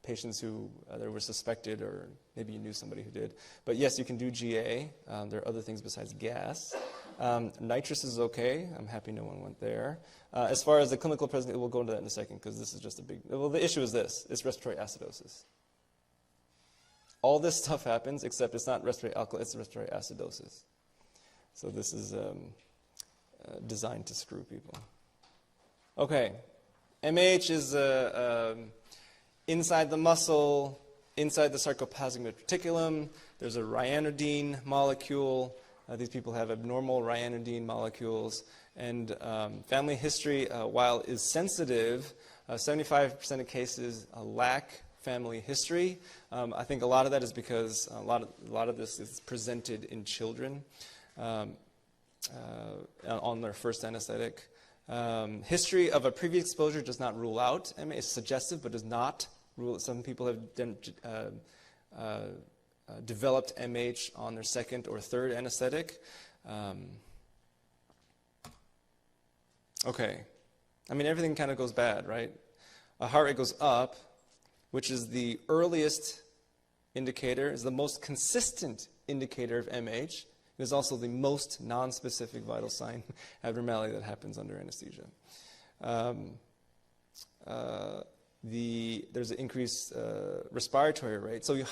patients who either were suspected or maybe you knew somebody who did. But yes, you can do GA. There are other things besides gas. Nitrous is okay. I'm happy no one went there. As far as the clinical presentation, we'll go into that in a second because this is just a big... Well, the issue is this. It's respiratory acidosis. All this stuff happens, except it's not respiratory alcohol, it's respiratory acidosis. So this is designed to screw people. Okay, MH is inside the muscle, inside the sarcoplasmic reticulum. There's a ryanodine molecule. These people have abnormal ryanodine molecules. And family history, while is sensitive, 75% of cases lack family history. I think a lot of that is because a lot of this is presented in children on their first anesthetic. History of a previous exposure does not rule out MH. It's suggestive, but does not rule it. Some people have developed MH on their second or third anesthetic. Okay. I mean, everything kind of goes bad, right? A heart rate goes up, which is the earliest indicator, is the most consistent indicator of MH. It is also the most non-specific vital sign abnormality that happens under anesthesia. There's an increased respiratory rate. So you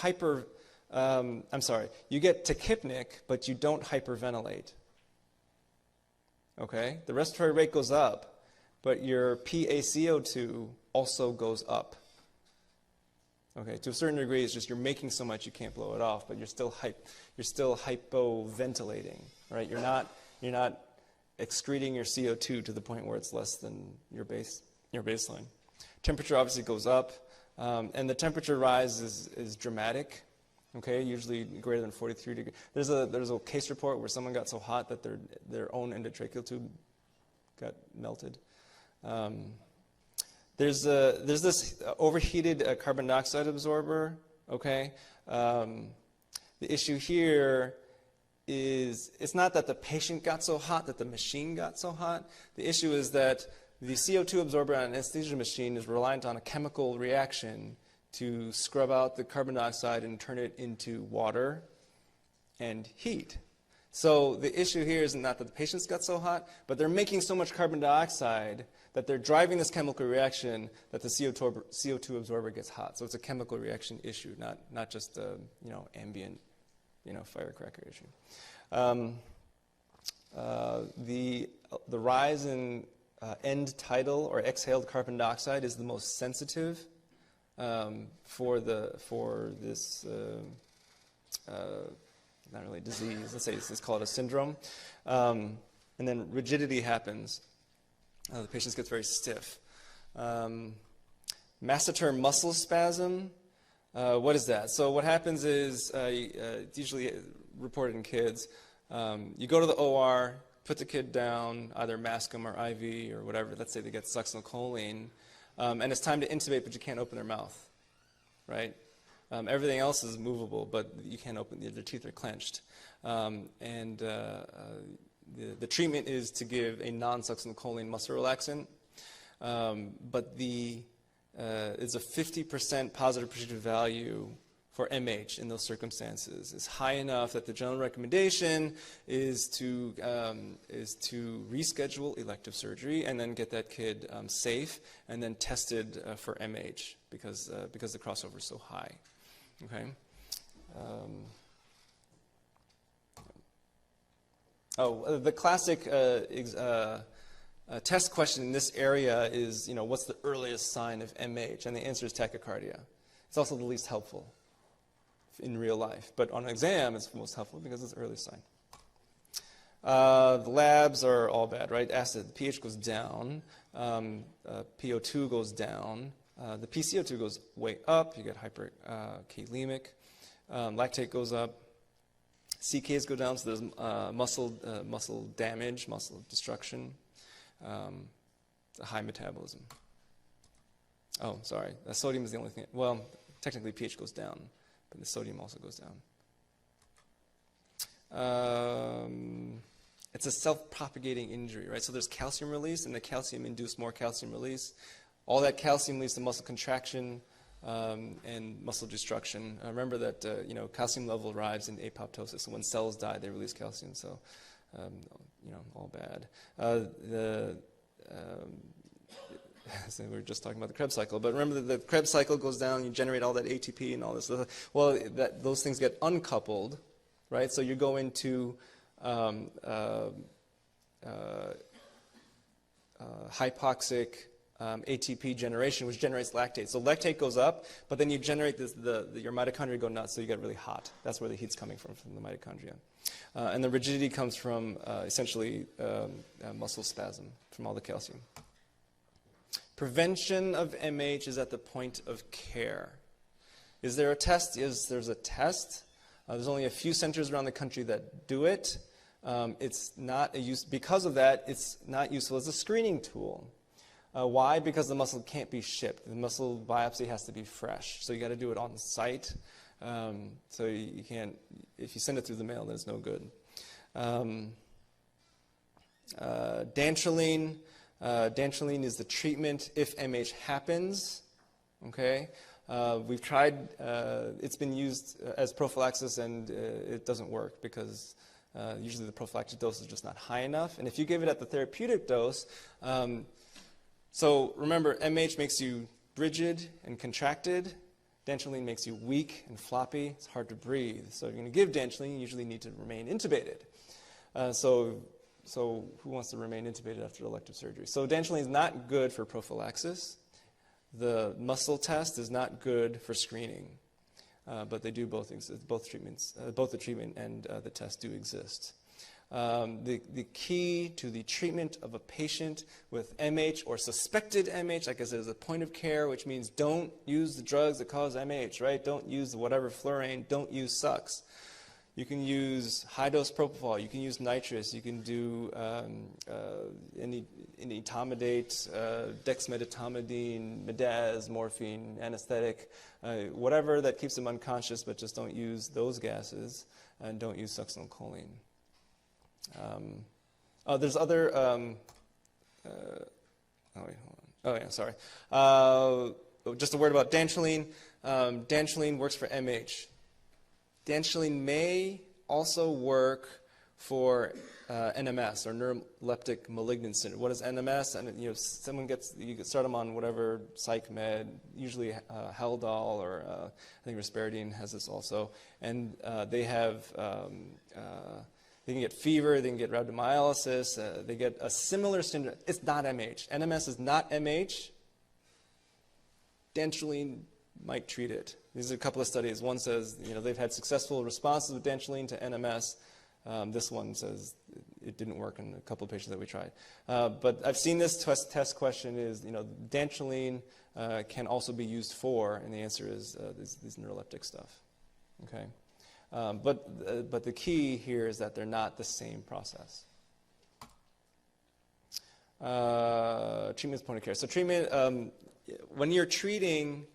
you get tachypnic, but you don't hyperventilate. Okay? The respiratory rate goes up, but your PaCO2 also goes up. Okay, to a certain degree, it's just you're making so much you can't blow it off, but you're still hypoventilating, right? You're not excreting your CO2 to the point where it's less than your baseline. Temperature obviously goes up, and the temperature rise is dramatic. Okay, usually greater than 43 degrees. There's a case report where someone got so hot that their own endotracheal tube got melted. There's this overheated carbon dioxide absorber, okay? The issue here is it's not that the patient got so hot that the machine got so hot. The issue is that the CO2 absorber on an anesthesia machine is reliant on a chemical reaction to scrub out the carbon dioxide and turn it into water and heat. So the issue here is not that the patients got so hot, but they're making so much carbon dioxide that they're driving this chemical reaction that the CO2 absorber gets hot. So it's a chemical reaction issue, not just a ambient firecracker issue. The rise in end tidal or exhaled carbon dioxide is the most sensitive for this not really disease. Let's say it's called a syndrome, and then rigidity happens. The patient gets very stiff. Masseter muscle spasm. What is that? So what happens is, it's usually reported in kids. You go to the OR, put the kid down, either mask them or IV or whatever. Let's say they get succinylcholine, and it's time to intubate, but you can't open their mouth, right? Everything else is movable, but you can't open. Their teeth are clenched, the treatment is to give a non-succinylcholine muscle relaxant, but it's a 50% positive predictive value for MH in those circumstances. It's high enough that the general recommendation is to reschedule elective surgery and then get that kid safe and then tested for MH because the crossover is so high. Okay. The classic test question in this area is, what's the earliest sign of MH? And the answer is tachycardia. It's also the least helpful in real life, but on an exam, it's the most helpful because it's the earliest sign. The labs are all bad, right? Acid, the pH goes down, PO2 goes down, the PCO2 goes way up. You get hyperkalemic, lactate goes up. CKs go down, so there's muscle damage, muscle destruction, high metabolism. Oh, sorry, sodium is the only thing. Well, technically pH goes down, but the sodium also goes down. It's a self-propagating injury, right? So there's calcium release, and the calcium induced more calcium release. All that calcium leads to muscle contraction and muscle destruction. Remember that calcium level arrives in apoptosis. So when cells die, they release calcium. So all bad. So we were just talking about the Krebs cycle, but remember that the Krebs cycle goes down. You generate all that ATP and all this. Well, those things get uncoupled, right? So you go into hypoxic ATP generation, which generates lactate. So lactate goes up, but then you generate your mitochondria go nuts, so you get really hot. That's where the heat's coming from the mitochondria. And the rigidity comes from essentially muscle spasm from all the calcium. Prevention of MH is at the point of care. Is there a test? Yes, there's a test. There's only a few centers around the country that do it. It's not because of that, it's not useful as a screening tool. Why? Because the muscle can't be shipped. The muscle biopsy has to be fresh. So you got to do it on site. So you can't, if you send it through the mail, then it's no good. Dantrolene. Dantrolene is the treatment if MH happens. Okay? We've tried, it's been used as prophylaxis, and it doesn't work because usually the prophylactic dose is just not high enough. And if you give it at the therapeutic dose, so remember, MH makes you rigid and contracted. Dantrolene makes you weak and floppy. It's hard to breathe. So if you're going to give dantrolene, you usually need to remain intubated. So who wants to remain intubated after elective surgery? So dantrolene is not good for prophylaxis. The muscle test is not good for screening. But they do both exist. Both treatments, both the treatment and the test do exist. The key to the treatment of a patient with MH or suspected MH, like I said, is a point of care, which means don't use the drugs that cause MH, right? Don't use whatever fluorine. Don't use sucks. You can use high-dose propofol. You can use nitrous. You can do any etomidate, dexmedetomidine, midaz, morphine, anesthetic, whatever that keeps them unconscious, but just don't use those gases, and don't use succinylcholine. There's other. Just a word about dantrolene. Dantrolene works for MH. Dantrolene may also work for NMS, or neuroleptic malignant syndrome. What is NMS? And you can start them on whatever psych med, usually Haldol, or I think risperidone has this also, and they have. They can get fever, they can get rhabdomyolysis, they get a similar syndrome. It's not MH. NMS is not MH. Dantrolene might treat it. These are a couple of studies. One says they've had successful responses with dantrolene to NMS. This one says it didn't work in a couple of patients that we tried. But I've seen this test question is, dantrolene can also be used for, and the answer is this neuroleptic stuff. Okay. But the key here is that they're not the same process. Treatment is point of care. So treatment, when you're treating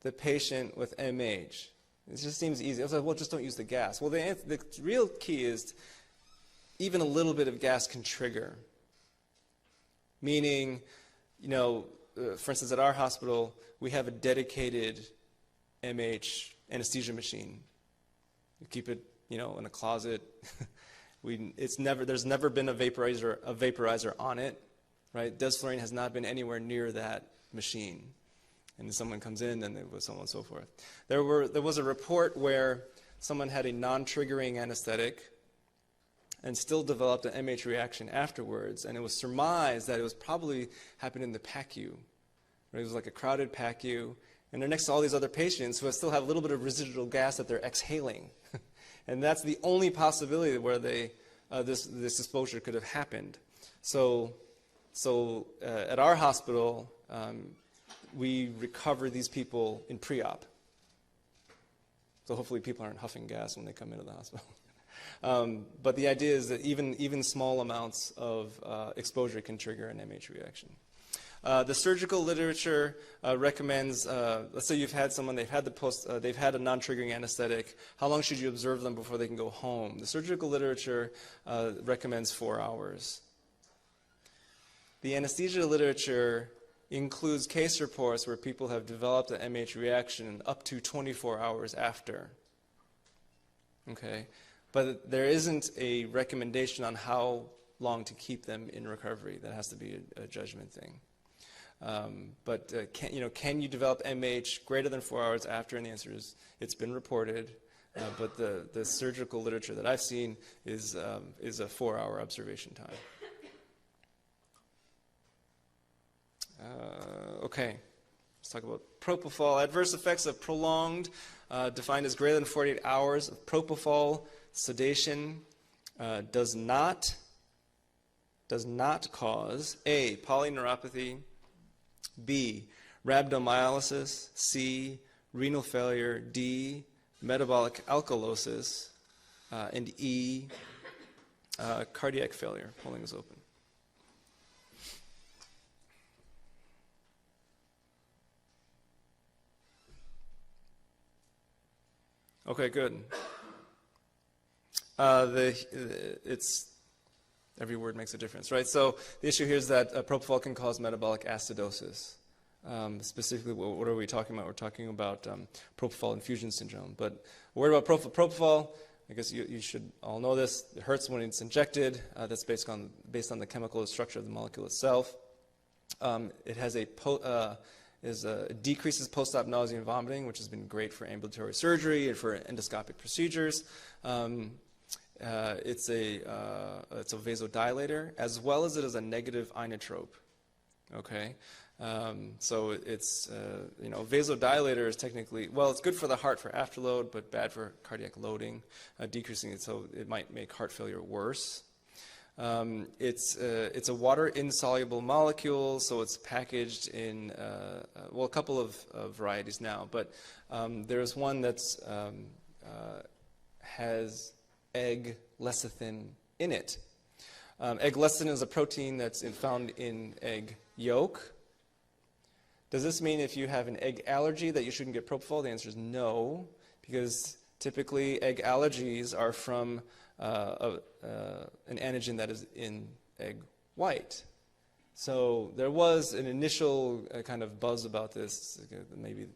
the patient with MH, it just seems easy. I was like, well, just don't use the gas. Well, the real key is even a little bit of gas can trigger. Meaning, for instance, at our hospital, we have a dedicated MH anesthesia machine. You keep it, in a closet. There's never been a vaporizer on it, right? Desflurane has not been anywhere near that machine. And someone comes in, and so on and so forth. There was a report where someone had a non-triggering anesthetic and still developed an MH reaction afterwards, and it was surmised that it was probably happened in the PACU. Right? It was like a crowded PACU, and they're next to all these other patients who still have a little bit of residual gas that they're exhaling. And that's the only possibility where this exposure could have happened. So at our hospital, we recover these people in pre-op. So hopefully people aren't huffing gas when they come into the hospital. But the idea is that even small amounts of exposure can trigger an MH reaction. The surgical literature recommends, let's say you've had someone, they've had a non-triggering anesthetic. How long should you observe them before they can go home? The surgical literature recommends 4 hours. The anesthesia literature includes case reports where people have developed an MH reaction up to 24 hours after. Okay, but there isn't a recommendation on how long to keep them in recovery. That has to be a judgment thing. But can you develop MH greater than 4 hours after? And the answer is it's been reported. But the surgical literature that I've seen is a 4-hour observation time. Okay, let's talk about propofol. Adverse effects of prolonged, defined as greater than 48 hours of propofol sedation does not cause A, polyneuropathy, B, rhabdomyolysis, C, renal failure, D, metabolic alkalosis, and E, cardiac failure. Polling is open. Okay, good. It's every word makes a difference, right? So the issue here is that propofol can cause metabolic acidosis. Specifically, what are we talking about? We're talking about propofol infusion syndrome. But a word about propofol, I guess you should all know this. It hurts when it's injected. That's based on the chemical structure of the molecule itself. It has decreases post-op nausea and vomiting, which has been great for ambulatory surgery and for endoscopic procedures. It's a vasodilator, as well as it is a negative inotrope. Okay, so it's vasodilator is technically, well, it's good for the heart for afterload, but bad for cardiac loading, decreasing it, so it might make heart failure worse. It's a water insoluble molecule, so it's packaged in a couple of varieties now, but there's one that's has egg lecithin in it. Egg lecithin is a protein that's found in egg yolk. Does this mean if you have an egg allergy that you shouldn't get propofol? The answer is no, because typically egg allergies are from an antigen that is in egg white. So there was an initial kind of buzz about this. Maybe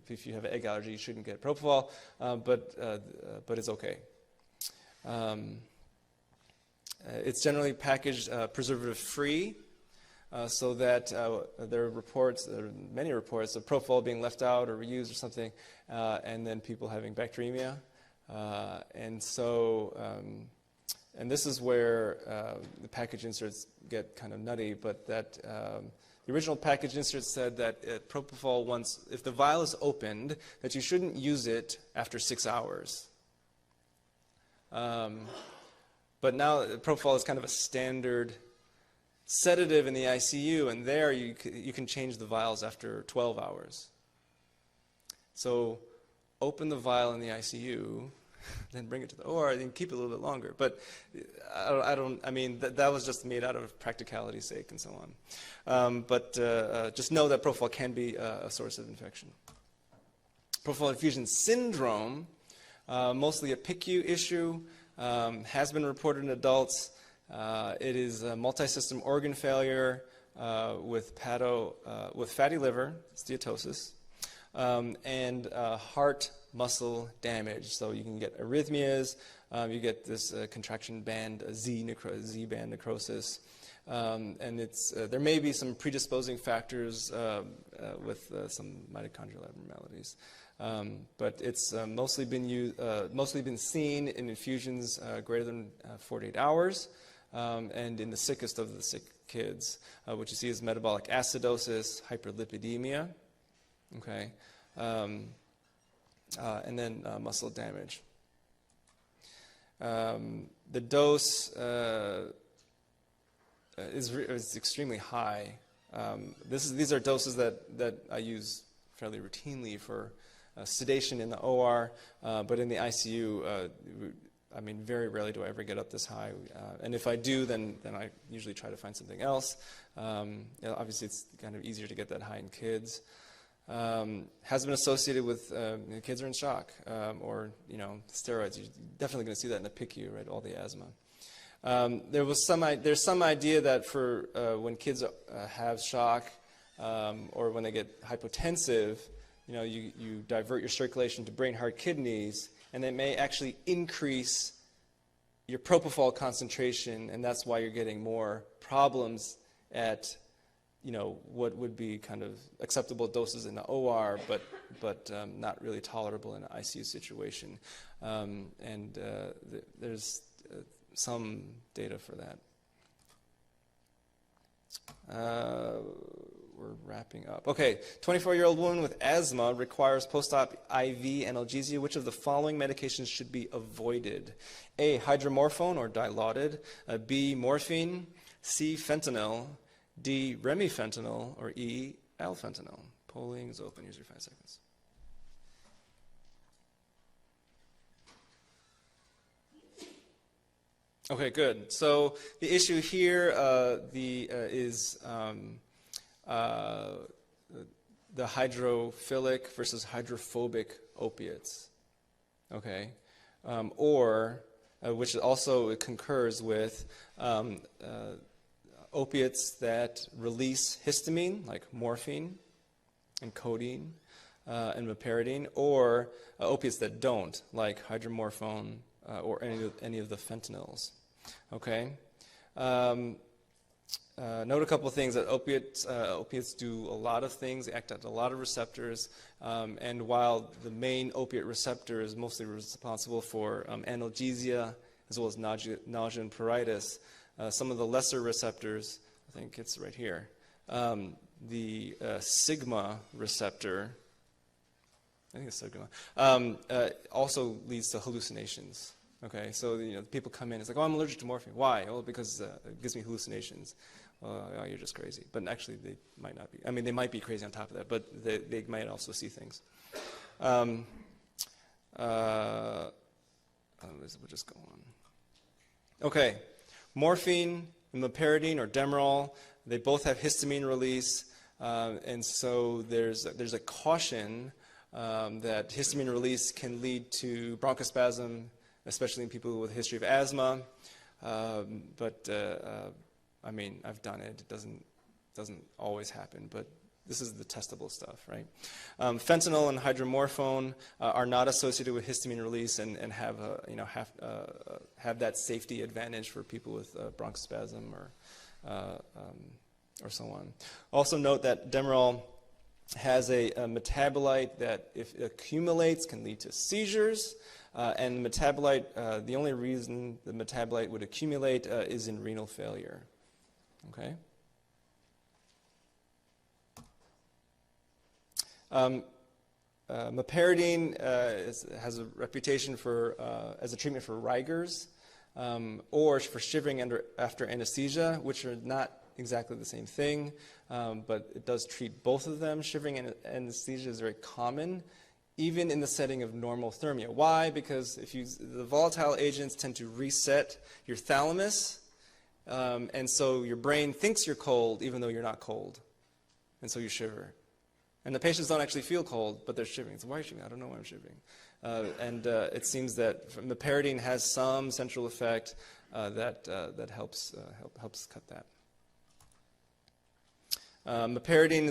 if you have an egg allergy, you shouldn't get propofol, but it's okay. It's generally packaged preservative-free, so that there are many reports of propofol being left out or reused or something, and then people having bacteremia. And this is where the package inserts get kind of nutty, but that the original package insert said that propofol, if the vial is opened, that you shouldn't use it after 6 hours. But now propofol is kind of a standard sedative in the ICU, and there you can change the vials after 12 hours. So open the vial in the ICU, then bring it to the OR, and keep it a little bit longer. But that was just made out of practicality's sake and so on. But just know that propofol can be a source of infection. Propofol infusion syndrome, mostly a PICU issue, has been reported in adults. It is a multi-system organ failure with fatty liver, steatosis, and heart muscle damage. So you can get arrhythmias, you get this contraction band, Z-band necrosis, and there may be some predisposing factors with some mitochondrial abnormalities. But it's mostly been seen in infusions greater than 48 hours, and in the sickest of the sick kids. What you see is metabolic acidosis, hyperlipidemia, okay, and then muscle damage. The dose is extremely high. These are doses that I use fairly routinely for sedation in the OR, but in the ICU, very rarely do I ever get up this high. And if I do, then I usually try to find something else. Obviously, it's kind of easier to get that high in kids. Has been associated with kids are in shock, or steroids. You're definitely going to see that in the PICU, right? All the asthma. There's some idea that for when kids have shock, or when they get hypotensive, you divert your circulation to brain, heart, kidneys, and it may actually increase your propofol concentration, and that's why you're getting more problems at what would be kind of acceptable doses in the OR, but not really tolerable in an ICU situation. There's some data for that. we're wrapping up. Okay, 24-year-old woman with asthma requires post-op IV analgesia. Which of the following medications should be avoided? A, hydromorphone or Dilaudid. B, morphine. C, fentanyl. D, remifentanil. Or E, alfentanil. Polling is open. Use your 5 seconds. Okay, good. So the issue here is the hydrophilic versus hydrophobic opiates. Okay, which also concurs with opiates that release histamine, like morphine and codeine and meperidine, or opiates that don't, like hydromorphone or any of the fentanyls. Okay. Note a couple of things that opiates do a lot of things. They act at a lot of receptors, and while the main opiate receptor is mostly responsible for analgesia as well as nausea and pruritus, some of the lesser receptors, I think it's right here, the sigma receptor, I think it's sigma, also leads to hallucinations. Okay, so people come in, it's like, oh, I'm allergic to morphine. Why? Oh, because it gives me hallucinations. Oh, you're just crazy. But actually, they might not be. I mean, they might be crazy on top of that, but they might also see things. We'll just go on. Okay, morphine, meperidine, or Demerol, they both have histamine release, and so there's a caution that histamine release can lead to bronchospasm, especially in people with a history of asthma. I mean, I've done it. It doesn't always happen, but this is the testable stuff, right? Fentanyl and hydromorphone are not associated with histamine release and have that safety advantage for people with bronchospasm or so on. Also note that Demerol has a metabolite that, if it accumulates, can lead to seizures. And the metabolite, the only reason the metabolite would accumulate is in renal failure. Okay. Meperidine has a reputation for as a treatment for Rigers or for shivering after anesthesia, which are not exactly the same thing, but it does treat both of them. Shivering and anesthesia is very common, even in the setting of normothermia. Why? Because the volatile agents tend to reset your thalamus, and so your brain thinks you're cold even though you're not cold, and so you shiver. And the patients don't actually feel cold, but they're shivering. So why are you shivering? I don't know why I'm shivering. It seems that meperidine has some central effect that helps cut that. Meperidine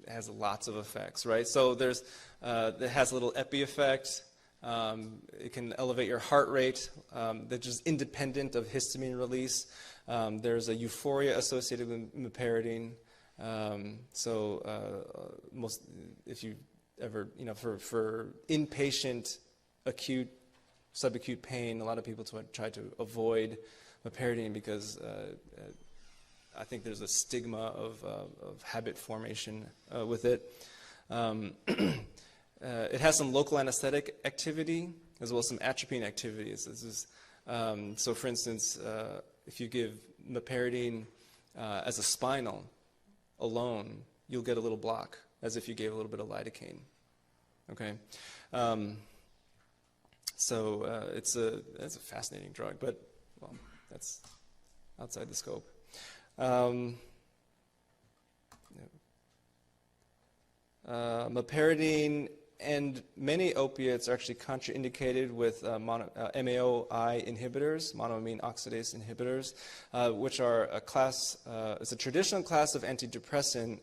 has lots of effects, right? So it has a little epi effect. It can elevate your heart rate, that's just independent of histamine release. There's a euphoria associated with meperidine. If you ever, for inpatient acute, subacute pain, a lot of people try to avoid meperidine because I think there's a stigma of habit formation with it. It has some local anesthetic activity as well as some atropine activities. So, for instance, if you give meperidine as a spinal alone, you'll get a little block, as if you gave a little bit of lidocaine. Okay, it's a fascinating drug, but well, that's outside the scope. Meperidine and many opiates are actually contraindicated with MAOI inhibitors, monoamine oxidase inhibitors, which are it's a traditional class of antidepressant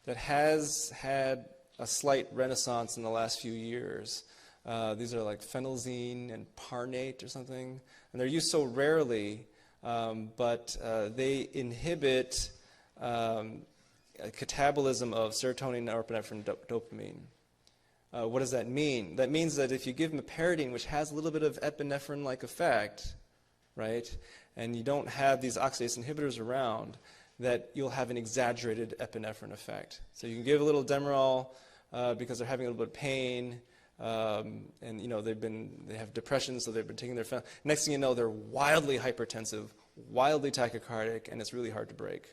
that has had a slight renaissance in the last few years. These are like phenelzine and parnate or something, and they're used so rarely, but they inhibit catabolism of serotonin, norepinephrine, dopamine. What does that mean? That means that if you give meperidine, which has a little bit of epinephrine-like effect, right, and you don't have these oxidase inhibitors around, that you'll have an exaggerated epinephrine effect. So you can give a little Demerol because they're having a little bit of pain, and they have depression, so they've been taking their fentanyl. Next thing you know, they're wildly hypertensive, wildly tachycardic, and it's really hard to break.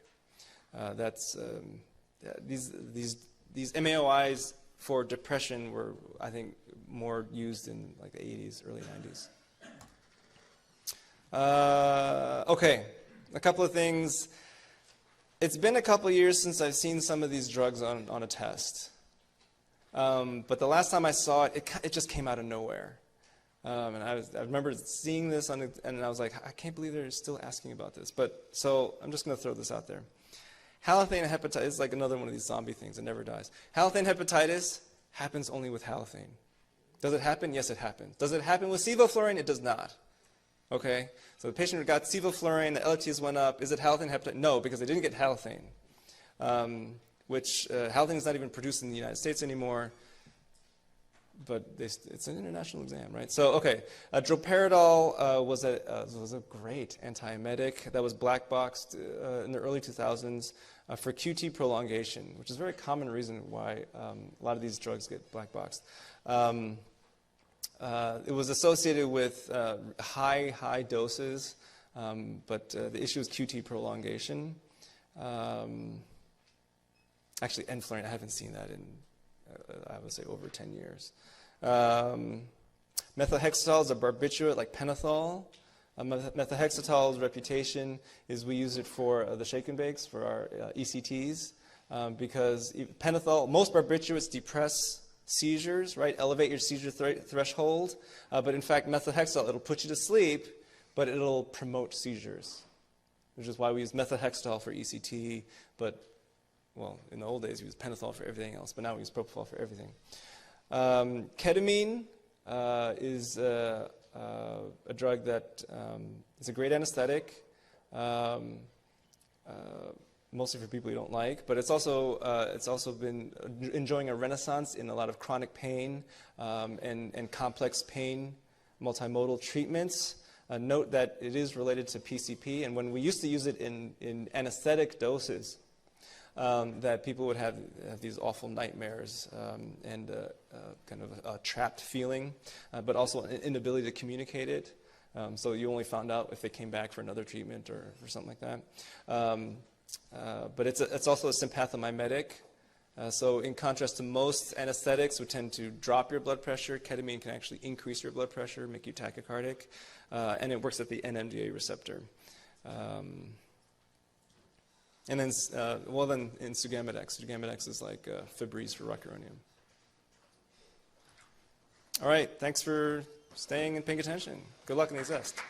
These MAOIs for depression were, I think, more used in like the 80s, early 90s. Okay, a couple of things. It's been a couple of years since I've seen some of these drugs on a test. But the last time I saw it, it just came out of nowhere. And I remember seeing this, and I was like, I can't believe they're still asking about this. So I'm just going to throw this out there. Halothane hepatitis is like another one of these zombie things that never dies. Halothane hepatitis happens only with halothane. Does it happen? Yes, it happens. Does it happen with sevoflurane? It does not. Okay? So the patient got sevoflurane, the LFTs went up. Is it halothane hepatitis? No, because they didn't get halothane, which halothane is not even produced in the United States anymore. But it's an international exam, right? So, okay, droperidol was a great antiemetic that was black boxed in the early 2000s for QT prolongation, which is a very common reason why a lot of these drugs get black boxed. It was associated with high doses, but the issue is QT prolongation. Actually, enflurane, I haven't seen that in, I would say, over 10 years. Methohexatol is a barbiturate like pentothal. Methohexatol's reputation is we use it for the shake and bakes, for our ECTs, because pentothal, most barbiturates depress seizures, right? Elevate your seizure threshold. But in fact, methohexatol, it'll put you to sleep, but it'll promote seizures, which is why we use methohexatol for ECT, but, well, in the old days we used pentothal for everything else, but now we use propofol for everything. Ketamine is a drug that is a great anesthetic, mostly for people you don't like, but it's also been enjoying a renaissance in a lot of chronic pain and complex pain multimodal treatments. Note that it is related to PCP, and when we used to use it in anesthetic doses, that people would have these awful nightmares and kind of a trapped feeling, but also an inability to communicate it. So you only found out if they came back for another treatment or something like that. But it's also a sympathomimetic. So in contrast to most anesthetics, which tend to drop your blood pressure, ketamine can actually increase your blood pressure, make you tachycardic, and it works at the NMDA receptor. And then, in Sugamidex is like Febreze for rocuronium. All right, thanks for staying and paying attention. Good luck in the test.